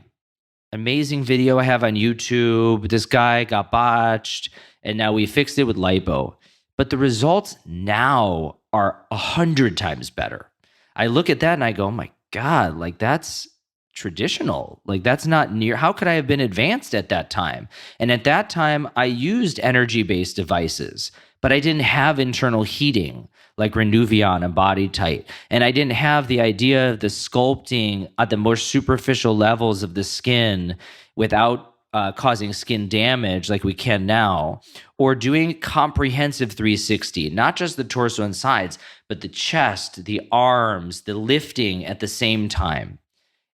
Amazing video I have on YouTube. This guy got botched, and now we fixed it with lipo. But the results now are 100 times better. I look at that and I go, oh my God, that's traditional. That's not near. How could I have been advanced at that time? And at that time, I used energy-based devices, but I didn't have internal heating like Renuvion and Body Tight. And I didn't have the idea of the sculpting at the more superficial levels of the skin without causing skin damage like we can now, or doing comprehensive 360, not just the torso and sides, but the chest, the arms, the lifting at the same time.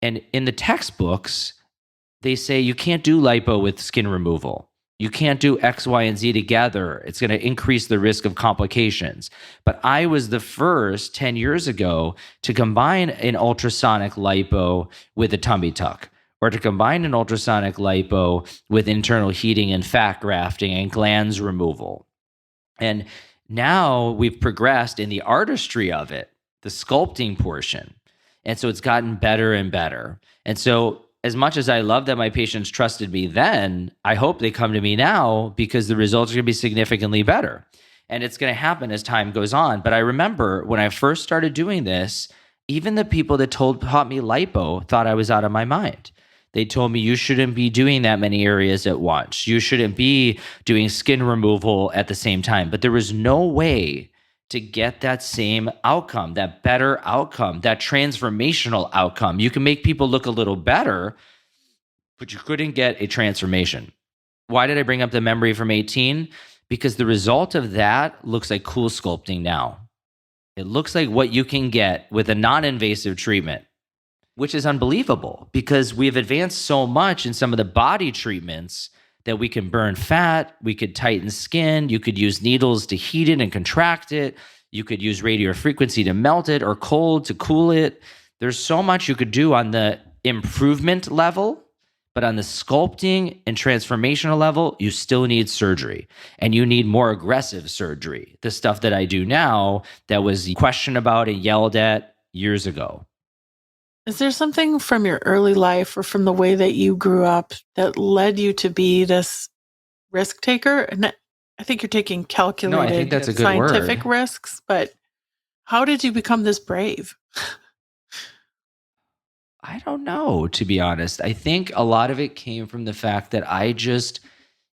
And in the textbooks, they say you can't do lipo with skin removal. You can't do X, Y, and Z together. It's going to increase the risk of complications. But I was the first 10 years ago to combine an ultrasonic lipo with a tummy tuck, or to combine an ultrasonic lipo with internal heating and fat grafting and glands removal. And now we've progressed in the artistry of it, the sculpting portion. And so it's gotten better and better. And so as much as I love that my patients trusted me then, I hope they come to me now, because the results are going to be significantly better. And it's going to happen as time goes on. But I remember when I first started doing this, Even the people that taught me lipo thought I was out of my mind. They told me you shouldn't be doing that many areas at once. You shouldn't be doing skin removal at the same time. But there was no way to get that same outcome, that better outcome, that transformational outcome. You can make people look a little better, but you couldn't get a transformation. Why did I bring up the memory from 18? Because the result of that looks like cool sculpting now. It looks like what you can get with a non-invasive treatment, which is unbelievable because we've advanced so much in some of the body treatments that we can burn fat, we could tighten skin, you could use needles to heat it and contract it, you could use radio frequency to melt it or cold to cool it. There's so much you could do on the improvement level, but on the sculpting and transformational level, you still need surgery, and you need more aggressive surgery. The stuff that I do now that was questioned about and yelled at years ago. Is there something from your early life or from the way that you grew up that led you to be this risk taker? And I think you're taking No, I think calculated that's a good scientific word. risks, but how did you become this brave? I don't know, to be honest. I think a lot of it came from the fact that I just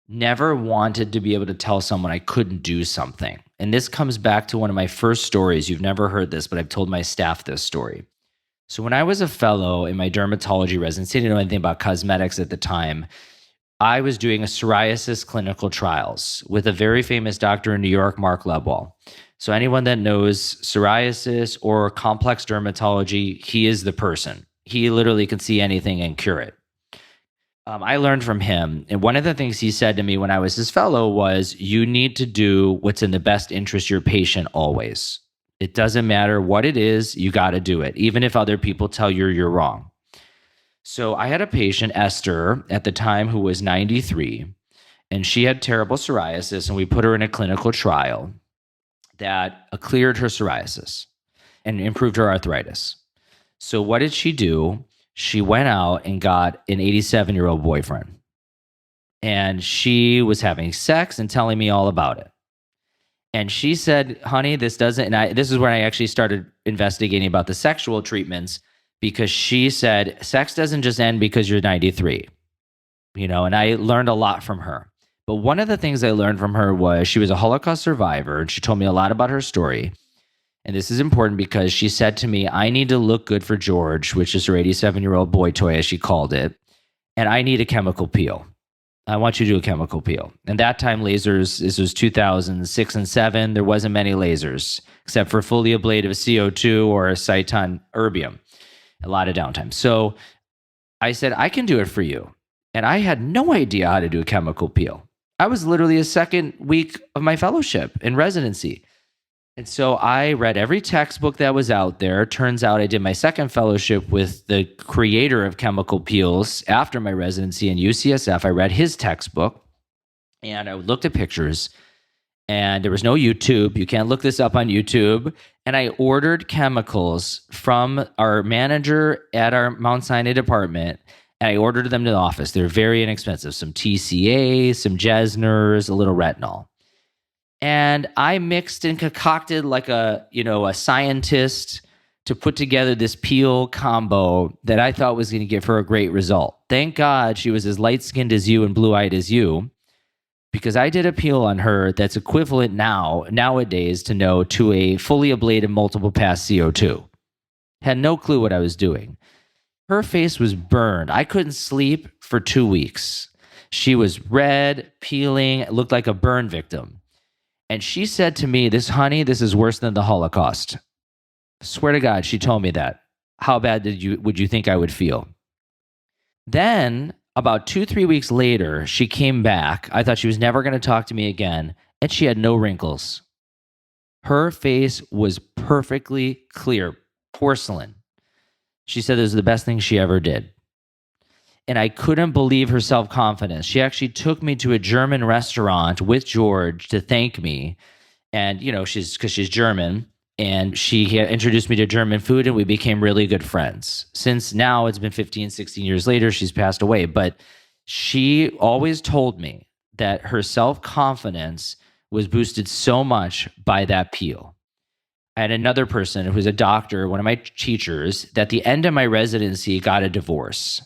never wanted to be able to tell someone I couldn't do something. And this comes back to one of my first stories. You've never heard this, but I've told my staff this story. So when I was a fellow in my dermatology residency, I didn't know anything about cosmetics at the time. I was doing a psoriasis clinical trials with a very famous doctor in New York, Mark Lebwell. So anyone that knows psoriasis or complex dermatology, he is the person. He literally can see anything and cure it. I learned from him. And one of the things he said to me when I was his fellow was, you need to do what's in the best interest of your patient always. It doesn't matter what it is, you got to do it, even if other people tell you you're wrong. So I had a patient, Esther, at the time who was 93, and she had terrible psoriasis, and we put her in a clinical trial that cleared her psoriasis and improved her arthritis. So what did she do? She went out and got an 87-year-old boyfriend. And she was having sex and telling me all about it. And she said, honey, this doesn't, and this is when I actually started investigating about the sexual treatments, because she said, sex doesn't just end because you're 93, and I learned a lot from her. But one of the things I learned from her was she was a Holocaust survivor, and she told me a lot about her story. And this is important because she said to me, I need to look good for George, which is her 87-year-old boy toy, as she called it, and I need a chemical peel. I want you to do a chemical peel. And that time, lasers, this was 2006 and 7, there wasn't many lasers, except for fully ablative CO2 or a Cyton erbium. A lot of downtime. So I said, I can do it for you. And I had no idea how to do a chemical peel. I was literally a second week of my fellowship in residency. And so I read every textbook that was out there. Turns out I did my second fellowship with the creator of chemical peels after my residency in UCSF. I read his textbook and I looked at pictures, and there was no YouTube. You can't look this up on YouTube. And I ordered chemicals from our manager at our Mount Sinai department, and I ordered them to the office. They're very inexpensive. Some TCA, some Jesners, a little retinol. And I mixed and concocted like a scientist to put together this peel combo that I thought was going to give her a great result. Thank God she was as light-skinned as you and blue-eyed as you, because I did a peel on her that's equivalent nowadays to a fully ablated multiple pass CO2. Had no clue what I was doing. Her face was burned. I couldn't sleep for 2 weeks. She was red, peeling, looked like a burn victim. And she said to me, this is worse than the Holocaust. Swear to God, she told me that. How bad would you think I would feel? Then, about 2-3 weeks later, she came back. I thought she was never going to talk to me again, and she had no wrinkles. Her face was perfectly clear, porcelain. She said it was the best thing she ever did. And I couldn't believe her self-confidence. She actually took me to a German restaurant with George to thank me. And, she's German. And she had introduced me to German food, and we became really good friends. Since now it's been 15, 16 years later, she's passed away. But she always told me that her self-confidence was boosted so much by that peel. I had another person who's a doctor, one of my teachers, that at the end of my residency got a divorce.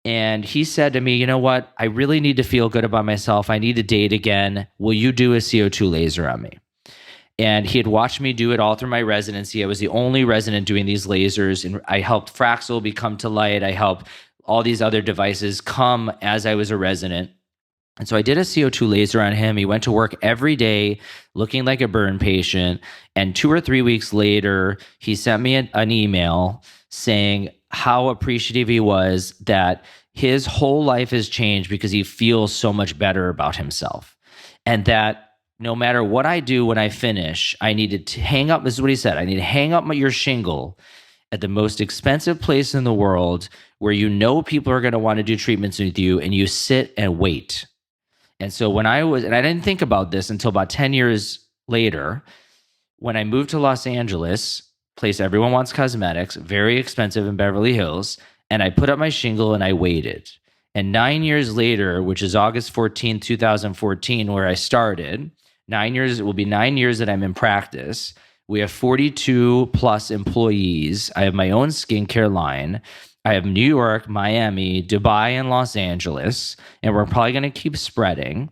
And he said to me, you know what? I really need to feel good about myself. I need to date again. Will you do a CO2 laser on me? And he had watched me do it all through my residency. I was the only resident doing these lasers. And I helped Fraxel become to light. I helped all these other devices come as I was a resident. And so I did a CO2 laser on him. He went to work every day looking like a burn patient. And 2 or 3 weeks later, he sent me an email saying how appreciative he was that his whole life has changed because he feels so much better about himself. And that no matter what I do when I finish, I needed to hang up, this is what he said, I need to hang up your shingle at the most expensive place in the world where you know people are going to want to do treatments with you, and you sit and wait. And so when I didn't think about this until about 10 years later, when I moved to Los Angeles, place everyone wants cosmetics, very expensive in Beverly Hills, and I put up my shingle and I waited. And 9 years later, which is August 14, 2014, where I started, 9 years, it will be 9 years that I'm in practice. We have 42 plus employees. I have my own skincare line. I have New York, Miami, Dubai, and Los Angeles, and we're probably going to keep spreading,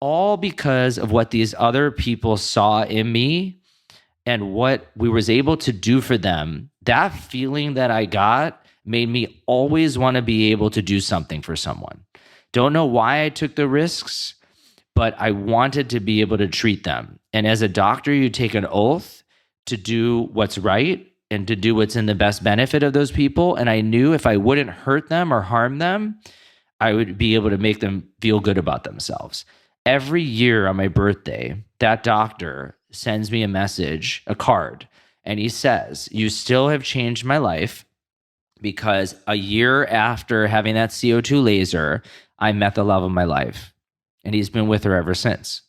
all because of what these other people saw in me and what we was able to do for them. That feeling that I got made me always want to be able to do something for someone. Don't know why I took the risks, but I wanted to be able to treat them. And as a doctor, you take an oath to do what's right and to do what's in the best benefit of those people. And I knew if I wouldn't hurt them or harm them, I would be able to make them feel good about themselves. Every year on my birthday, that doctor sends me a message, a card, and he says, you still have changed my life because a year after having that CO2 laser, I met the love of my life. And he's been with her ever since.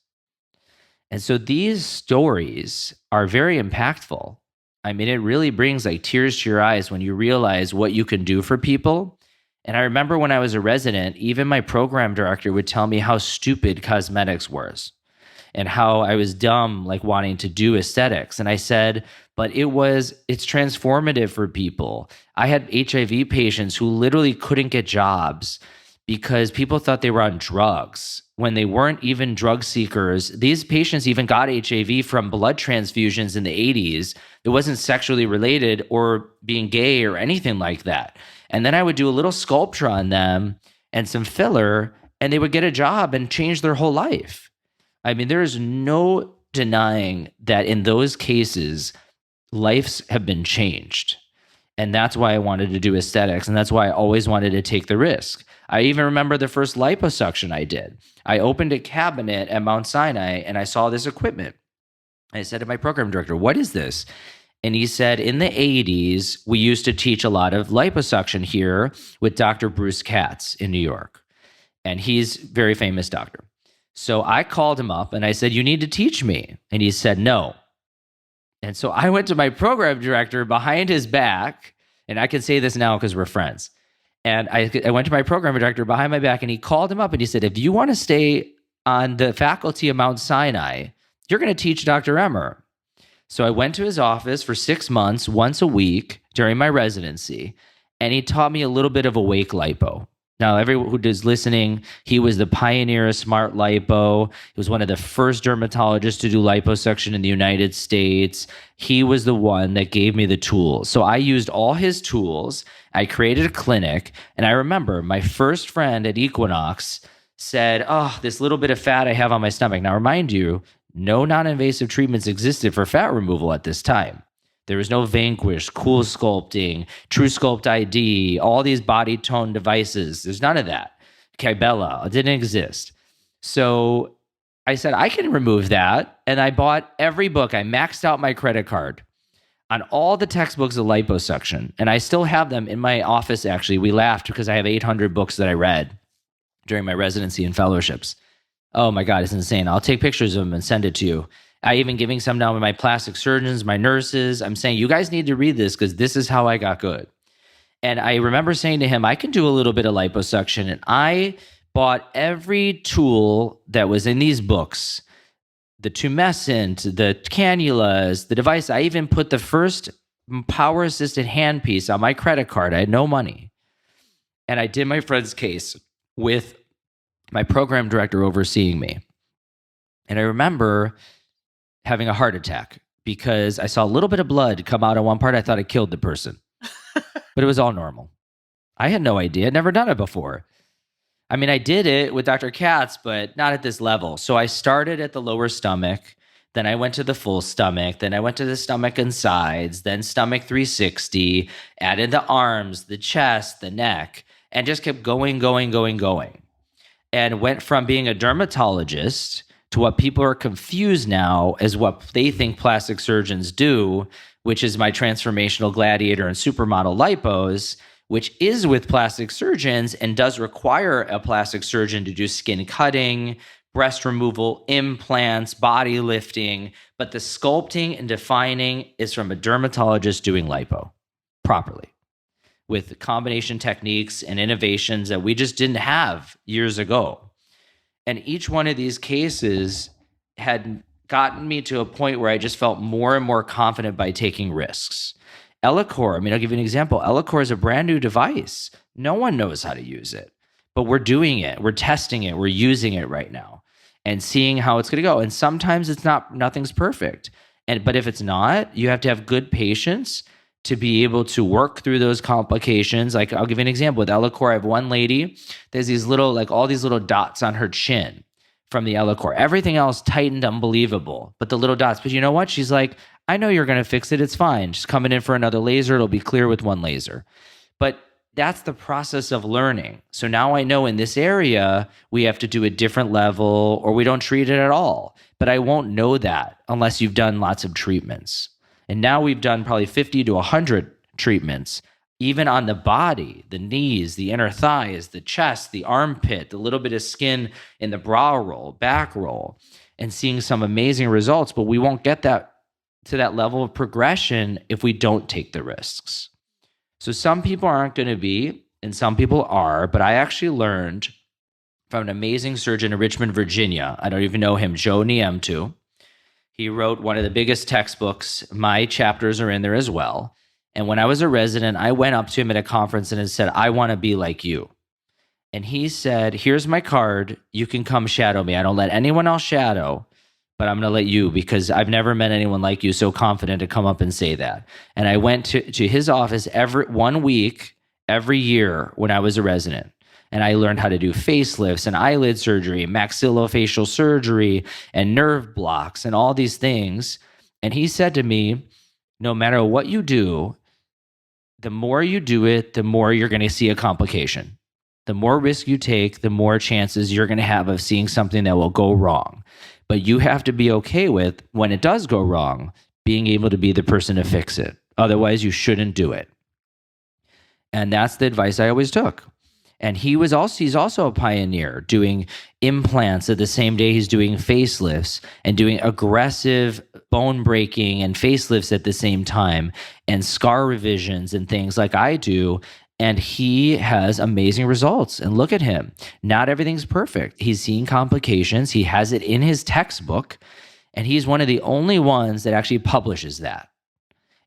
And so these stories are very impactful. I mean, it really brings like tears to your eyes when you realize what you can do for people. And I remember when I was a resident, even my program director would tell me how stupid cosmetics was and how I was dumb, like wanting to do aesthetics. And I said, but it's transformative for people. I had HIV patients who literally couldn't get jobs because people thought they were on drugs when they weren't even drug seekers. These patients even got HIV from blood transfusions in the 80s. It wasn't sexually related or being gay or anything like that. And then I would do a little sculpture on them and some filler, and they would get a job and change their whole life. I mean, there is no denying that in those cases, lives have been changed. And that's why I wanted to do aesthetics. And that's why I always wanted to take the risk. I even remember the first liposuction I did. I opened a cabinet at Mount Sinai and I saw this equipment. I said to my program director, what is this? And he said, in the 80s, we used to teach a lot of liposuction here with Dr. Bruce Katz in New York. And he's a very famous doctor. So I called him up and I said, you need to teach me. And he said, no. And so I went to my program director behind his back, and I can say this now because we're friends. And I went to my program director behind my back, and he called him up and he said, if you want to stay on the faculty of Mount Sinai, you're going to teach Dr. Emer. So I went to his office for 6 months, once a week during my residency, and he taught me a little bit of awake lipo. Now, everyone who is listening, he was the pioneer of smart lipo. He was one of the first dermatologists to do liposuction in the United States. He was the one that gave me the tools. So I used all his tools. I created a clinic. And I remember my first friend at Equinox said, oh, this little bit of fat I have on my stomach. Now, remind you, no non-invasive treatments existed for fat removal at this time. There was no Vanquish, Cool Sculpting, True Sculpt ID, all these body tone devices. There's none of that. Kybella, it didn't exist. So I said, I can remove that. And I bought every book. I maxed out my credit card on all the textbooks of liposuction. And I still have them in my office, actually. We laughed because I have 800 books that I read during my residency and fellowships. Oh my God, it's insane. I'll take pictures of them and send it to you. I even giving some down to my plastic surgeons, my nurses. I'm saying, you guys need to read this because this is how I got good. And I remember saying to him, I can do a little bit of liposuction. And I bought every tool that was in these books the tumescent, the cannulas, the device. I even put the first power assisted handpiece on my credit card. I had no money. And I did my friend's case with my program director overseeing me. And I remember having a heart attack because I saw a little bit of blood come out of one part. I thought I killed the person, but it was all normal. I had no idea. I'd never done it before. I mean, I did it with Dr. Katz, but not at this level. So I started at the lower stomach. Then I went to the full stomach. Then I went to the stomach and sides. Then stomach 360. Added the arms, the chest, the neck, and just kept going. And went from being a dermatologist to what people are confused now as what they think plastic surgeons do, which is my transformational gladiator and supermodel lipos, which is with plastic surgeons and does require a plastic surgeon to do skin cutting, breast removal, implants, body lifting. But the sculpting and defining is from a dermatologist doing lipo properly with combination techniques and innovations that we just didn't have years ago. And each one of these cases had gotten me to a point where I just felt more and more confident by taking risks. Ellacor, I'll give you an example. Ellacor is a brand new device. No one knows how to use it, but we're doing it. We're testing it. We're using it right now and seeing how it's going to go. And sometimes nothing's perfect. But if it's not, you have to have good patience to be able to work through those complications. Like I'll give you an example with Ellacor. I have one lady, there's these little, all these little dots on her chin from the Ellacor. Everything else tightened unbelievable, but the little dots. But you know what? She's like, I know you're going to fix it. It's fine. Just coming in for another laser. It'll be clear with one laser. But that's the process of learning. So now I know in this area, we have to do a different level or we don't treat it at all. But I won't know that unless you've done lots of treatments. And now we've done probably 50 to 100 treatments, even on the body, the knees, the inner thighs, the chest, the armpit, the little bit of skin in the brow roll, back roll, and seeing some amazing results. But we won't get that to that level of progression if we don't take the risks. So some people aren't going to be, and some people are, but I actually learned from an amazing surgeon in Richmond, Virginia. I don't even know him, Joe Niemtu. He wrote one of the biggest textbooks. My chapters are in there as well. And when I was a resident, I went up to him at a conference and said, I want to be like you. And he said, here's my card. You can come shadow me. I don't let anyone else shadow, but I'm going to let you because I've never met anyone like you so confident to come up and say that. And I went to his office every 1 week, every year when I was a resident. And I learned how to do facelifts and eyelid surgery, maxillofacial surgery, and nerve blocks and all these things. And he said to me, no matter what you do, the more you do it, the more you're going to see a complication. The more risk you take, the more chances you're going to have of seeing something that will go wrong. But you have to be okay with, when it does go wrong, being able to be the person to fix it. Otherwise, you shouldn't do it. And that's the advice I always took. And he's also a pioneer doing implants at the same day he's doing facelifts and doing aggressive bone breaking and facelifts at the same time and scar revisions and things like I do. And he has amazing results. And look at him. Not everything's perfect. He's seeing complications. He has it in his textbook. And he's one of the only ones that actually publishes that.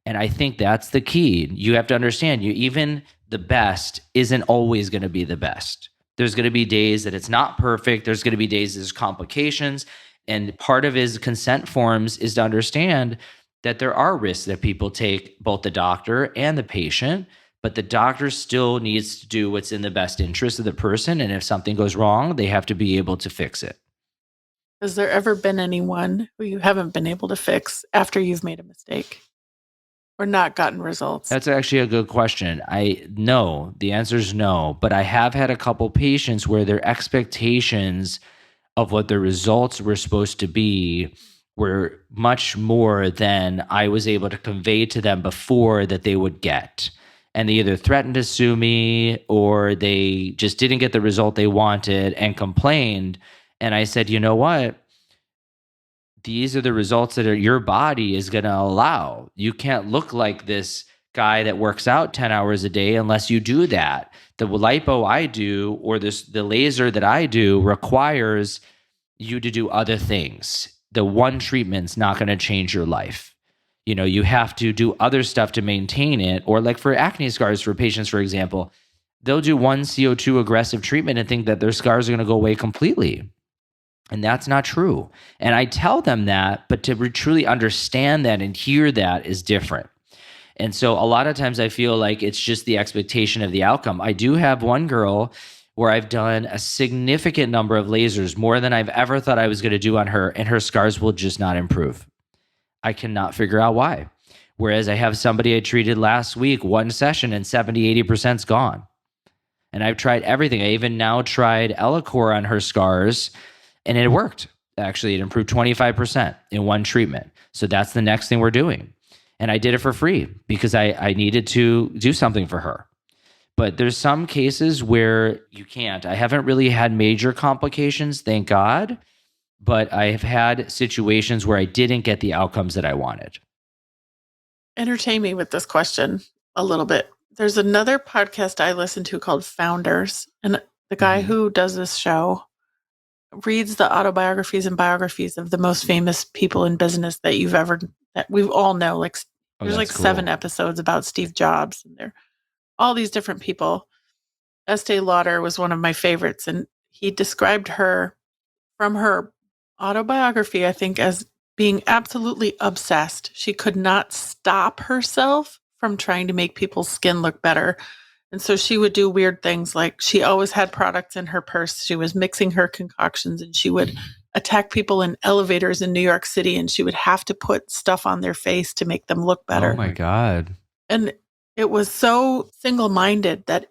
And I think that's the key. You have to understand, even the best isn't always going to be the best. There's going to be days that it's not perfect. There's going to be days there's complications. And part of his consent forms is to understand that there are risks that people take, both the doctor and the patient, but the doctor still needs to do what's in the best interest of the person. And if something goes wrong, they have to be able to fix it. Has there ever been anyone who you haven't been able to fix after you've made a mistake or not gotten results? That's actually a good question. No, the answer is no, but I have had a couple patients where their expectations of what the results were supposed to be were much more than I was able to convey to them before that they would get. And they either threatened to sue me or they just didn't get the result they wanted and complained. And I said, you know what? These are the results that your body is going to allow. You can't look like this guy that works out 10 hours a day unless you do that. The lipo I do or the laser that I do requires you to do other things. the one treatment's not going to change your life. You have to do other stuff to maintain it. Or like for acne scars for patients, for example, they'll do one CO2 aggressive treatment and think that their scars are going to go away completely. And that's not true. And I tell them that, but to truly understand that and hear that is different. And so a lot of times I feel like it's just the expectation of the outcome. I do have one girl where I've done a significant number of lasers, more than I've ever thought I was going to do on her, and her scars will just not improve. I cannot figure out why. Whereas I have somebody I treated last week, one session, and 70-80% is gone. And I've tried everything. I even now tried Elicor on her scars, and it worked. Actually, it improved 25% in one treatment. So that's the next thing we're doing. And I did it for free because I needed to do something for her. But there's some cases where you can't. I haven't really had major complications, thank God. But I have had situations where I didn't get the outcomes that I wanted. Entertain me with this question a little bit. There's another podcast I listen to called Founders, and the guy who does this show reads the autobiographies and biographies of the most famous people in business that we all know. Like there's like 7 episodes about Steve Jobs, and they're all these different people. Estee Lauder was one of my favorites, and he described her from her autobiography, I think, as being absolutely obsessed. She could not stop herself from trying to make people's skin look better. And so she would do weird things, like she always had products in her purse. She was mixing her concoctions, and she would attack people in elevators in New York City, and she would have to put stuff on their face to make them look better. Oh my God. And it was so single-minded that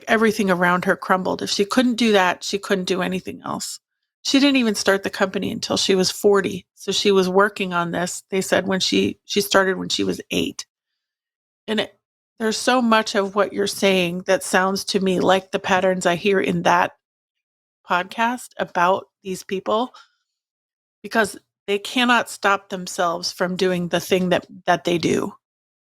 everything around her crumbled. If she couldn't do that, she couldn't do anything else. She didn't even start the company until she was 40. So she was working on this, they said, when she started when she was 8. And there's so much of what you're saying that sounds to me like the patterns I hear in that podcast about these people, because they cannot stop themselves from doing the thing that they do.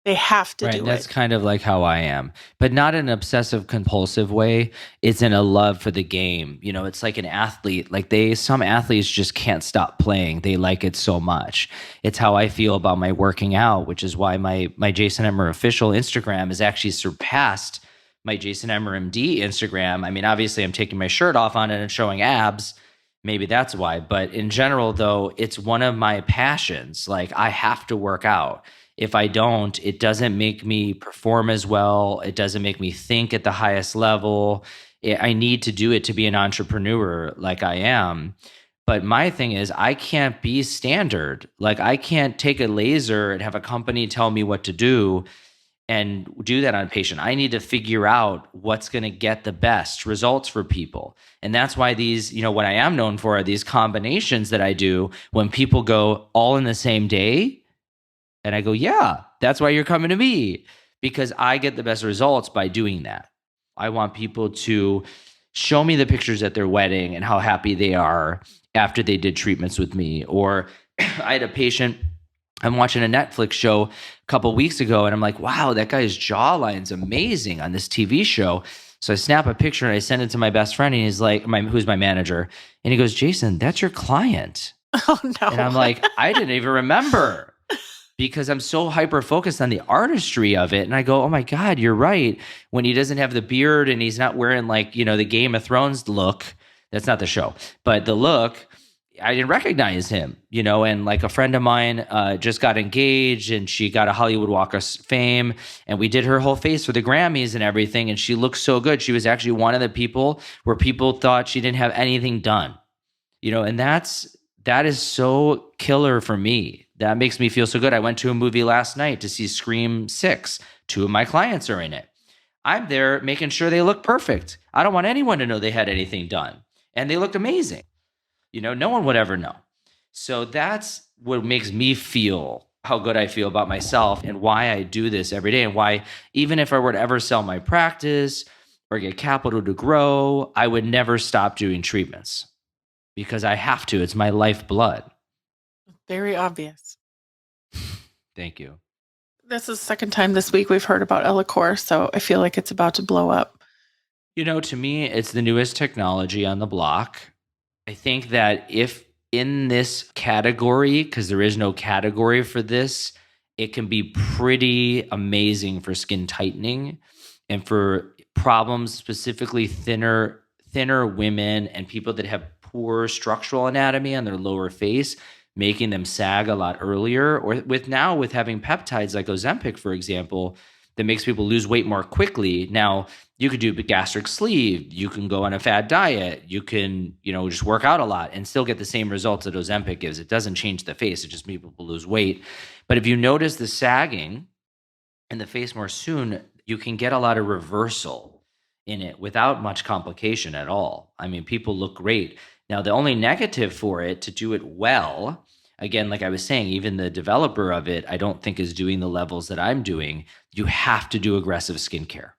They have to do it. That's kind of like how I am, but not in an obsessive compulsive way. It's in a love for the game. It's like an athlete. Like some athletes just can't stop playing. They like it so much. It's how I feel about my working out, which is why my Jason Emer official Instagram has actually surpassed my Jason Emer MD Instagram. I mean, obviously I'm taking my shirt off on it and showing abs. Maybe that's why. But in general, though, it's one of my passions. Like, I have to work out. If I don't, it doesn't make me perform as well. It doesn't make me think at the highest level. I need to do it to be an entrepreneur like I am. But my thing is, I can't be standard. Like, I can't take a laser and have a company tell me what to do and do that on a patient. I need to figure out what's going to get the best results for people. And that's why these, what I am known for are these combinations that I do when people go all in the same day. And I go, yeah, that's why you're coming to me, because I get the best results by doing that. I want people to show me the pictures at their wedding and how happy they are after they did treatments with me. Or I had a patient, I'm watching a Netflix show a couple weeks ago, and I'm like, wow, that guy's jawline's amazing on this TV show. So I snap a picture and I send it to my best friend, and he's like, who's my manager, and he goes, Jason, that's your client. Oh, no. And I'm like, I didn't even remember. Because I'm so hyper-focused on the artistry of it. And I go, oh my God, you're right. When he doesn't have the beard and he's not wearing the Game of Thrones look, that's not the show, but the look, I didn't recognize him, and like a friend of mine just got engaged, and she got a Hollywood Walk of Fame, and we did her whole face for the Grammys and everything. And she looked so good. She was actually one of the people where people thought she didn't have anything done, and that is so killer for me. That makes me feel so good. I went to a movie last night to see Scream 6. 2 of my clients are in it. I'm there making sure they look perfect. I don't want anyone to know they had anything done. And they looked amazing. No one would ever know. So that's what makes me feel how good I feel about myself and why I do this every day, and why even if I were to ever sell my practice or get capital to grow, I would never stop doing treatments, because I have to. It's my lifeblood. Very obvious. Thank you. This is the second time this week we've heard about Elicor, so I feel like it's about to blow up. To me, it's the newest technology on the block. I think that if in this category, because there is no category for this, it can be pretty amazing for skin tightening and for problems, specifically thinner women and people that have poor structural anatomy on their lower face, making them sag a lot earlier. Or with having peptides like Ozempic, for example, that makes people lose weight more quickly. Now, you could do a gastric sleeve, you can go on a fad diet, you can, just work out a lot and still get the same results that Ozempic gives. It doesn't change the face, it just makes people lose weight. But if you notice the sagging in the face more soon, you can get a lot of reversal in it without much complication at all. I mean, people look great. Now, the only negative for it to do it well, again, like I was saying, even the developer of it, I don't think is doing the levels that I'm doing. You have to do aggressive skincare.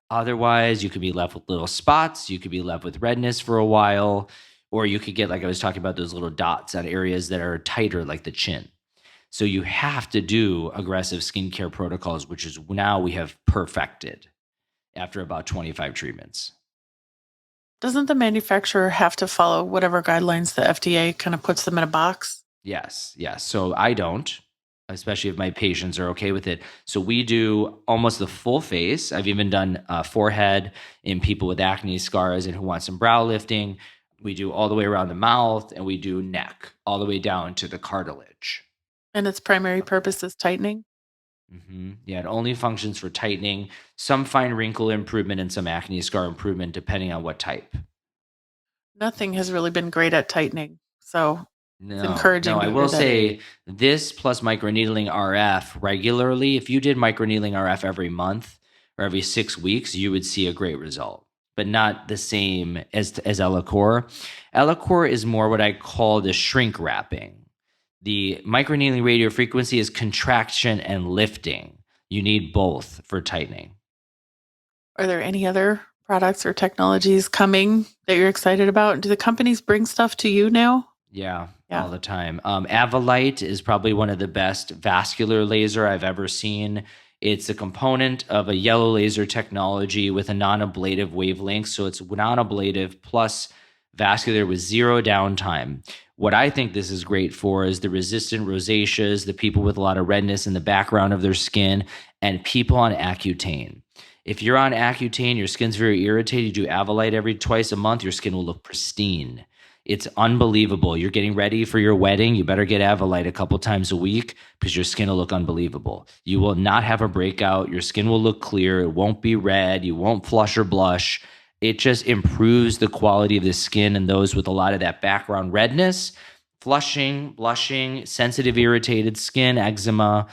Otherwise, you could be left with little spots. You could be left with redness for a while, or you could get, like I was talking about, those little dots on areas that are tighter, like the chin. So you have to do aggressive skincare protocols, which is now we have perfected after about 25 treatments. Doesn't the manufacturer have to follow whatever guidelines the FDA kind of puts them in a box? Yes, yes. So I don't, especially if my patients are okay with it. So we do almost the full face. I've even done forehead in people with acne scars and who want some brow lifting. We do all the way around the mouth, and we do neck all the way down to the cartilage. And its primary purpose is tightening? Yeah, it only functions for tightening, some fine wrinkle improvement, and some acne scar improvement, depending on what type. Nothing has really been great at tightening. So it's No, encouraging I to hear will that. say this plus microneedling RF regularly, if you did microneedling RF every month or every 6 weeks, you would see a great result, but not the same as Ellacor. Ellacor is more what I call the shrink wrapping. The microneedling radio frequency is contraction and lifting. You need both for tightening. Are there any other products or technologies coming that you're excited about? Do the companies bring stuff to you now? Yeah, Yeah. all the time. Avalite is probably one of the best vascular laser I've ever seen. It's a component of a yellow laser technology with a non-ablative wavelength. So it's non-ablative plus vascular with zero downtime. What I think this is great for is the resistant rosaceas, the people with a lot of redness in the background of their skin, and people on Accutane. If you're on Accutane, your skin's very irritated, you do Avalite every twice a month, your skin will look pristine. It's unbelievable. You're getting ready for your wedding. You better get Avalite a couple times a week because your skin will look unbelievable. You will not have a breakout. Your skin will look clear. It won't be red. You won't flush or blush. It just improves the quality of the skin and those with a lot of that background redness, flushing, blushing, sensitive, irritated skin, eczema,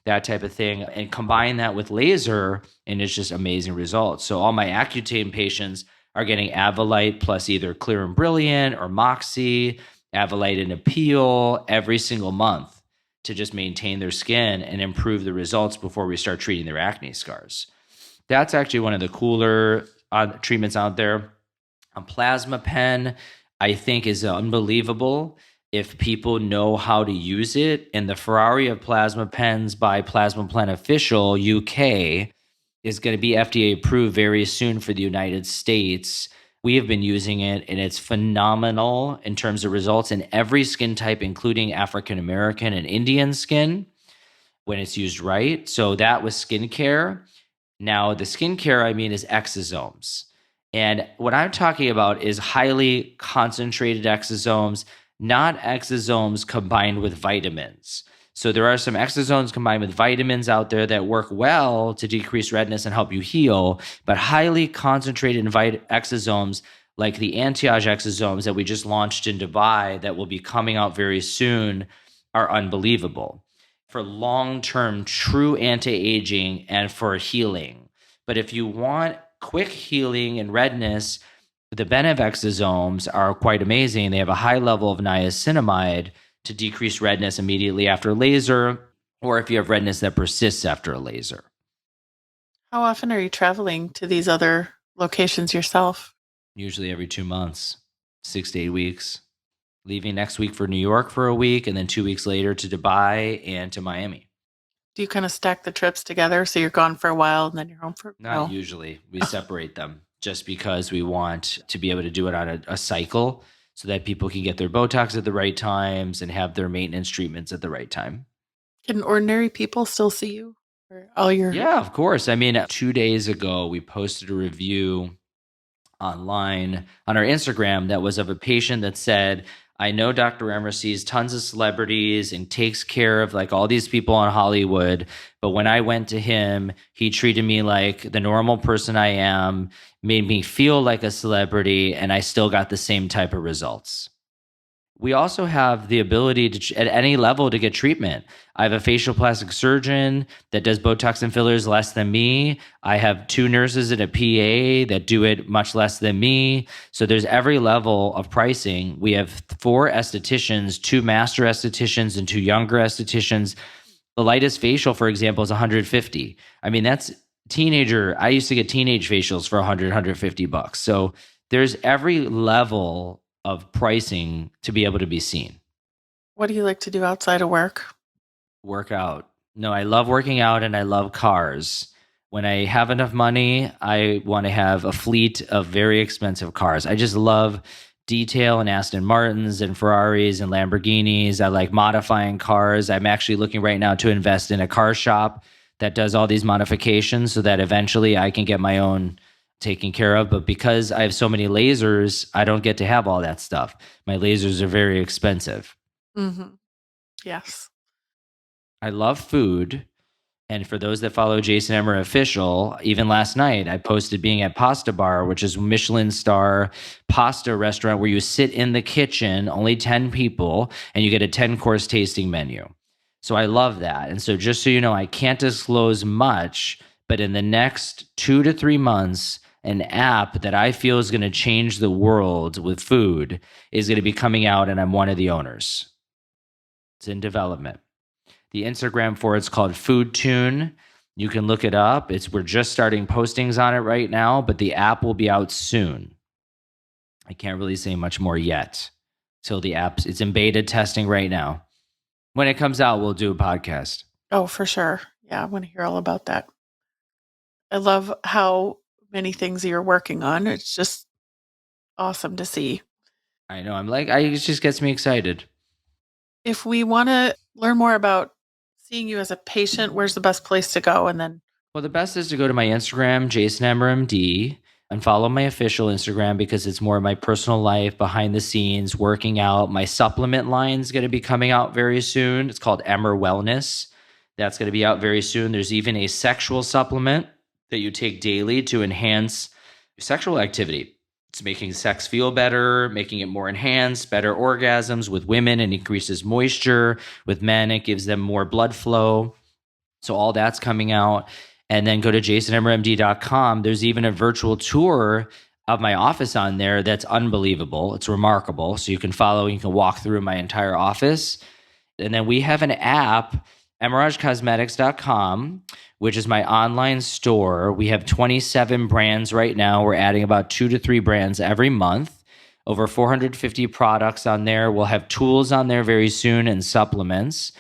that type of thing. And combine that with laser, and it's just amazing results. So all my Accutane patients are getting Avalite plus either Clear and Brilliant or Moxie, Avalite and Appeal every single month to just maintain their skin and improve the results before we start treating their acne scars. That's actually one of the cooler treatments out there. A plasma pen, I think, is unbelievable if people know how to use it. And the Ferrari of plasma pens by Plasma Pen Official UK is going to be FDA approved very soon for the United States. We have been using it, and it's phenomenal in terms of results in every skin type, including African American and Indian skin, when it's used right. So that was skincare. Now, the skincare, I mean, is exosomes. And what I'm talking about is highly concentrated exosomes, not exosomes combined with vitamins. So there are some exosomes combined with vitamins out there that work well to decrease redness and help you heal, but highly concentrated exosomes like the anti-age exosomes that we just launched in Dubai that will be coming out very soon are unbelievable for long-term true anti-aging and for healing. But if you want quick healing and redness, the Benev exosomes are quite amazing. They have a high level of niacinamide to decrease redness immediately after laser, or if you have redness that persists after a laser. How often are you traveling to these other locations yourself? Usually every 2 months, 6 to 8 weeks. Leaving next week for New York for a week, and then 2 weeks later to Dubai and to Miami. Do you kind of stack the trips together so you're gone for a while and then you're home for Not no? usually. We separate them just because we want to be able to do it on a cycle. so that people can get their Botox at the right times and have their maintenance treatments at the right time. Can ordinary people still see you? Or all your Yeah, of course. I mean, 2 days ago, we posted a review online on our Instagram that was of a patient that said, I know Dr. Emer sees tons of celebrities and takes care of like all these people in Hollywood. But when I went to him, he treated me like the normal person I am, made me feel like a celebrity, and I still got the same type of results. We also have the ability to, at any level, to get treatment. I have a facial plastic surgeon that does Botox and fillers less than me. I have 2 nurses and a PA that do it much less than me. So there's every level of pricing. We have 4 estheticians, 2 master estheticians and 2 younger estheticians. The lightest facial, for example, is 150. I mean, that's teenager. I used to get teenage facials for 100, $150. So there's every level of pricing to be able to be seen. what do you like to do outside of work? Work out. No, I love working out and I love cars. When I have enough money, I want to have a fleet of very expensive cars. I just love detail and Aston Martins and Ferraris and Lamborghinis. I like modifying cars. I'm actually looking right now to invest in a car shop that does all these modifications so that eventually I can get my own taken care of. But because I have so many lasers, I don't get to have all that stuff. My lasers are very expensive. Mm-hmm. Yes. I love food. And for those that follow Jason Emer Official, even last night, I posted being at Pasta Bar, which is Michelin star pasta restaurant where you sit in the kitchen, only 10 people, and you get a 10-course tasting menu. So I love that. And so just so you know, I can't disclose much, but in the next 2 to 3 months, an app that I feel is going to change the world with food is going to be coming out, and I'm one of the owners. It's in development. The Instagram for it's called Food Tune. You can look it up. We're just starting postings on it right now, but the app will be out soon. I can't really say much more yet till it's in beta testing right now. When it comes out, we'll do a podcast. Oh, for sure. Yeah, I want to hear all about that. I love how many things you're working on. It's just awesome to see. I know. It just gets me excited. If we want to learn more about seeing you as a patient, where's the best place to go? And then, Well, the best is to go to my Instagram, Jason Emer MD, and follow my official Instagram because it's more of my personal life, behind the scenes, working out. My supplement line is going to be coming out very soon. It's called Emer Wellness. That's going to be out very soon. There's even a sexual supplement that you take daily to enhance sexual activity. It's making sex feel better, making it more enhanced, better orgasms with women, and increases moisture. With men, it gives them more blood flow. So all that's coming out. And then go to jasonemermd.com. There's even a virtual tour of my office on there that's unbelievable. It's remarkable. So you can walk through my entire office. And then we have an app, emeragecosmetics.com, which is my online store. We have 27 brands right now. We're adding about 2 to 3 brands every month. Over 450 products on there. We'll have tools on there very soon and supplements.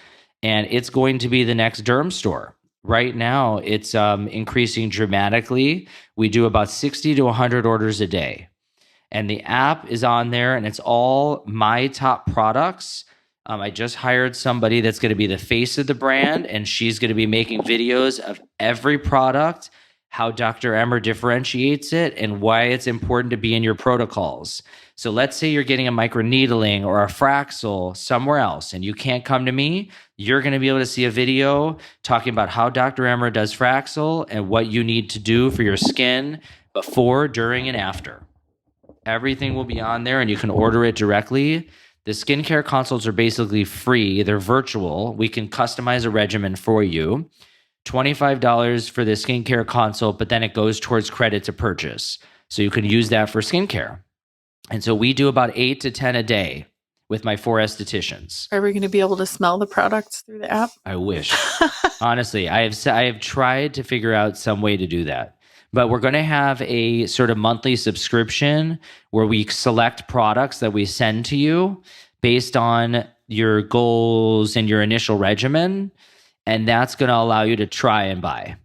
And it's going to be the next derm store. Right now, it's increasing dramatically. We do about 60 to 100 orders a day. And the app is on there, and it's all my top products. I just hired somebody that's going to be the face of the brand, and she's going to be making videos of every product, how Dr. Emer differentiates it, and why it's important to be in your protocols. So let's say you're getting a microneedling or a Fraxel somewhere else, and you can't come to me. You're going to be able to see a video talking about how Dr. Emer does Fraxel and what you need to do for your skin before, during, and after. Everything will be on there, and you can order it directly. The skincare consults are basically free. They're virtual. We can customize a regimen for you. $25 for the skincare consult, but then it goes towards credit to purchase. So you can use that for skincare. And so we do about 8 to 10 a day with my 4 estheticians. are we going to be able to smell the products through the app? I wish. Honestly, I have tried to figure out some way to do that. But we're going to have a sort of monthly subscription where we select products that we send to you based on your goals and your initial regimen. And that's going to allow you to try and buy.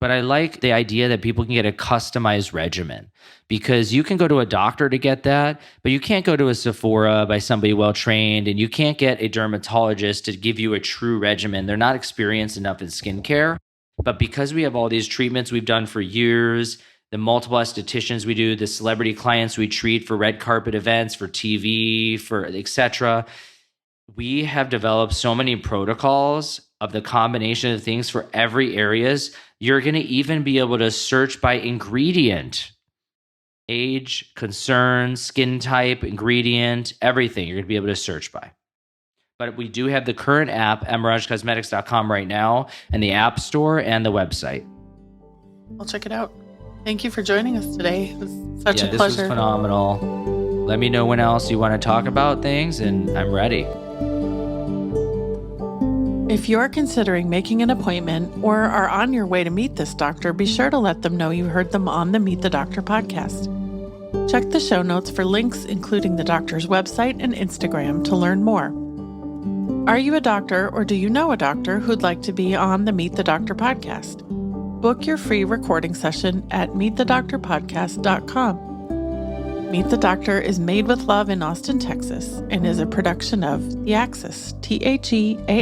But I like the idea that people can get a customized regimen, because you can go to a doctor to get that, but you can't go to a Sephora by somebody well trained, and you can't get a dermatologist to give you a true regimen. They're not experienced enough in skincare. But because we have all these treatments we've done for years, the multiple estheticians we do, the celebrity clients we treat for red carpet events, for TV, for etc., we have developed so many protocols of the combination of things for every areas. You're going to even be able to search by ingredient, age, concern, skin type, ingredient, everything you're going to be able to search by. But we do have the current app, emeragecosmetics.com right now, and the App Store and the website. I'll check it out. Thank you for joining us today. It was such a pleasure. This was phenomenal. Let me know when else you want to talk about things, and I'm ready. If you're considering making an appointment or are on your way to meet this doctor, be sure to let them know you heard them on the Meet the Doctor podcast. Check the show notes for links, including the doctor's website and Instagram, to learn more. Are you a doctor, or do you know a doctor who'd like to be on the Meet the Doctor podcast? Book your free recording session at meetthedoctorpodcast.com. Meet the Doctor is made with love in Austin, Texas, and is a production of The Axis, THEAXIS.io.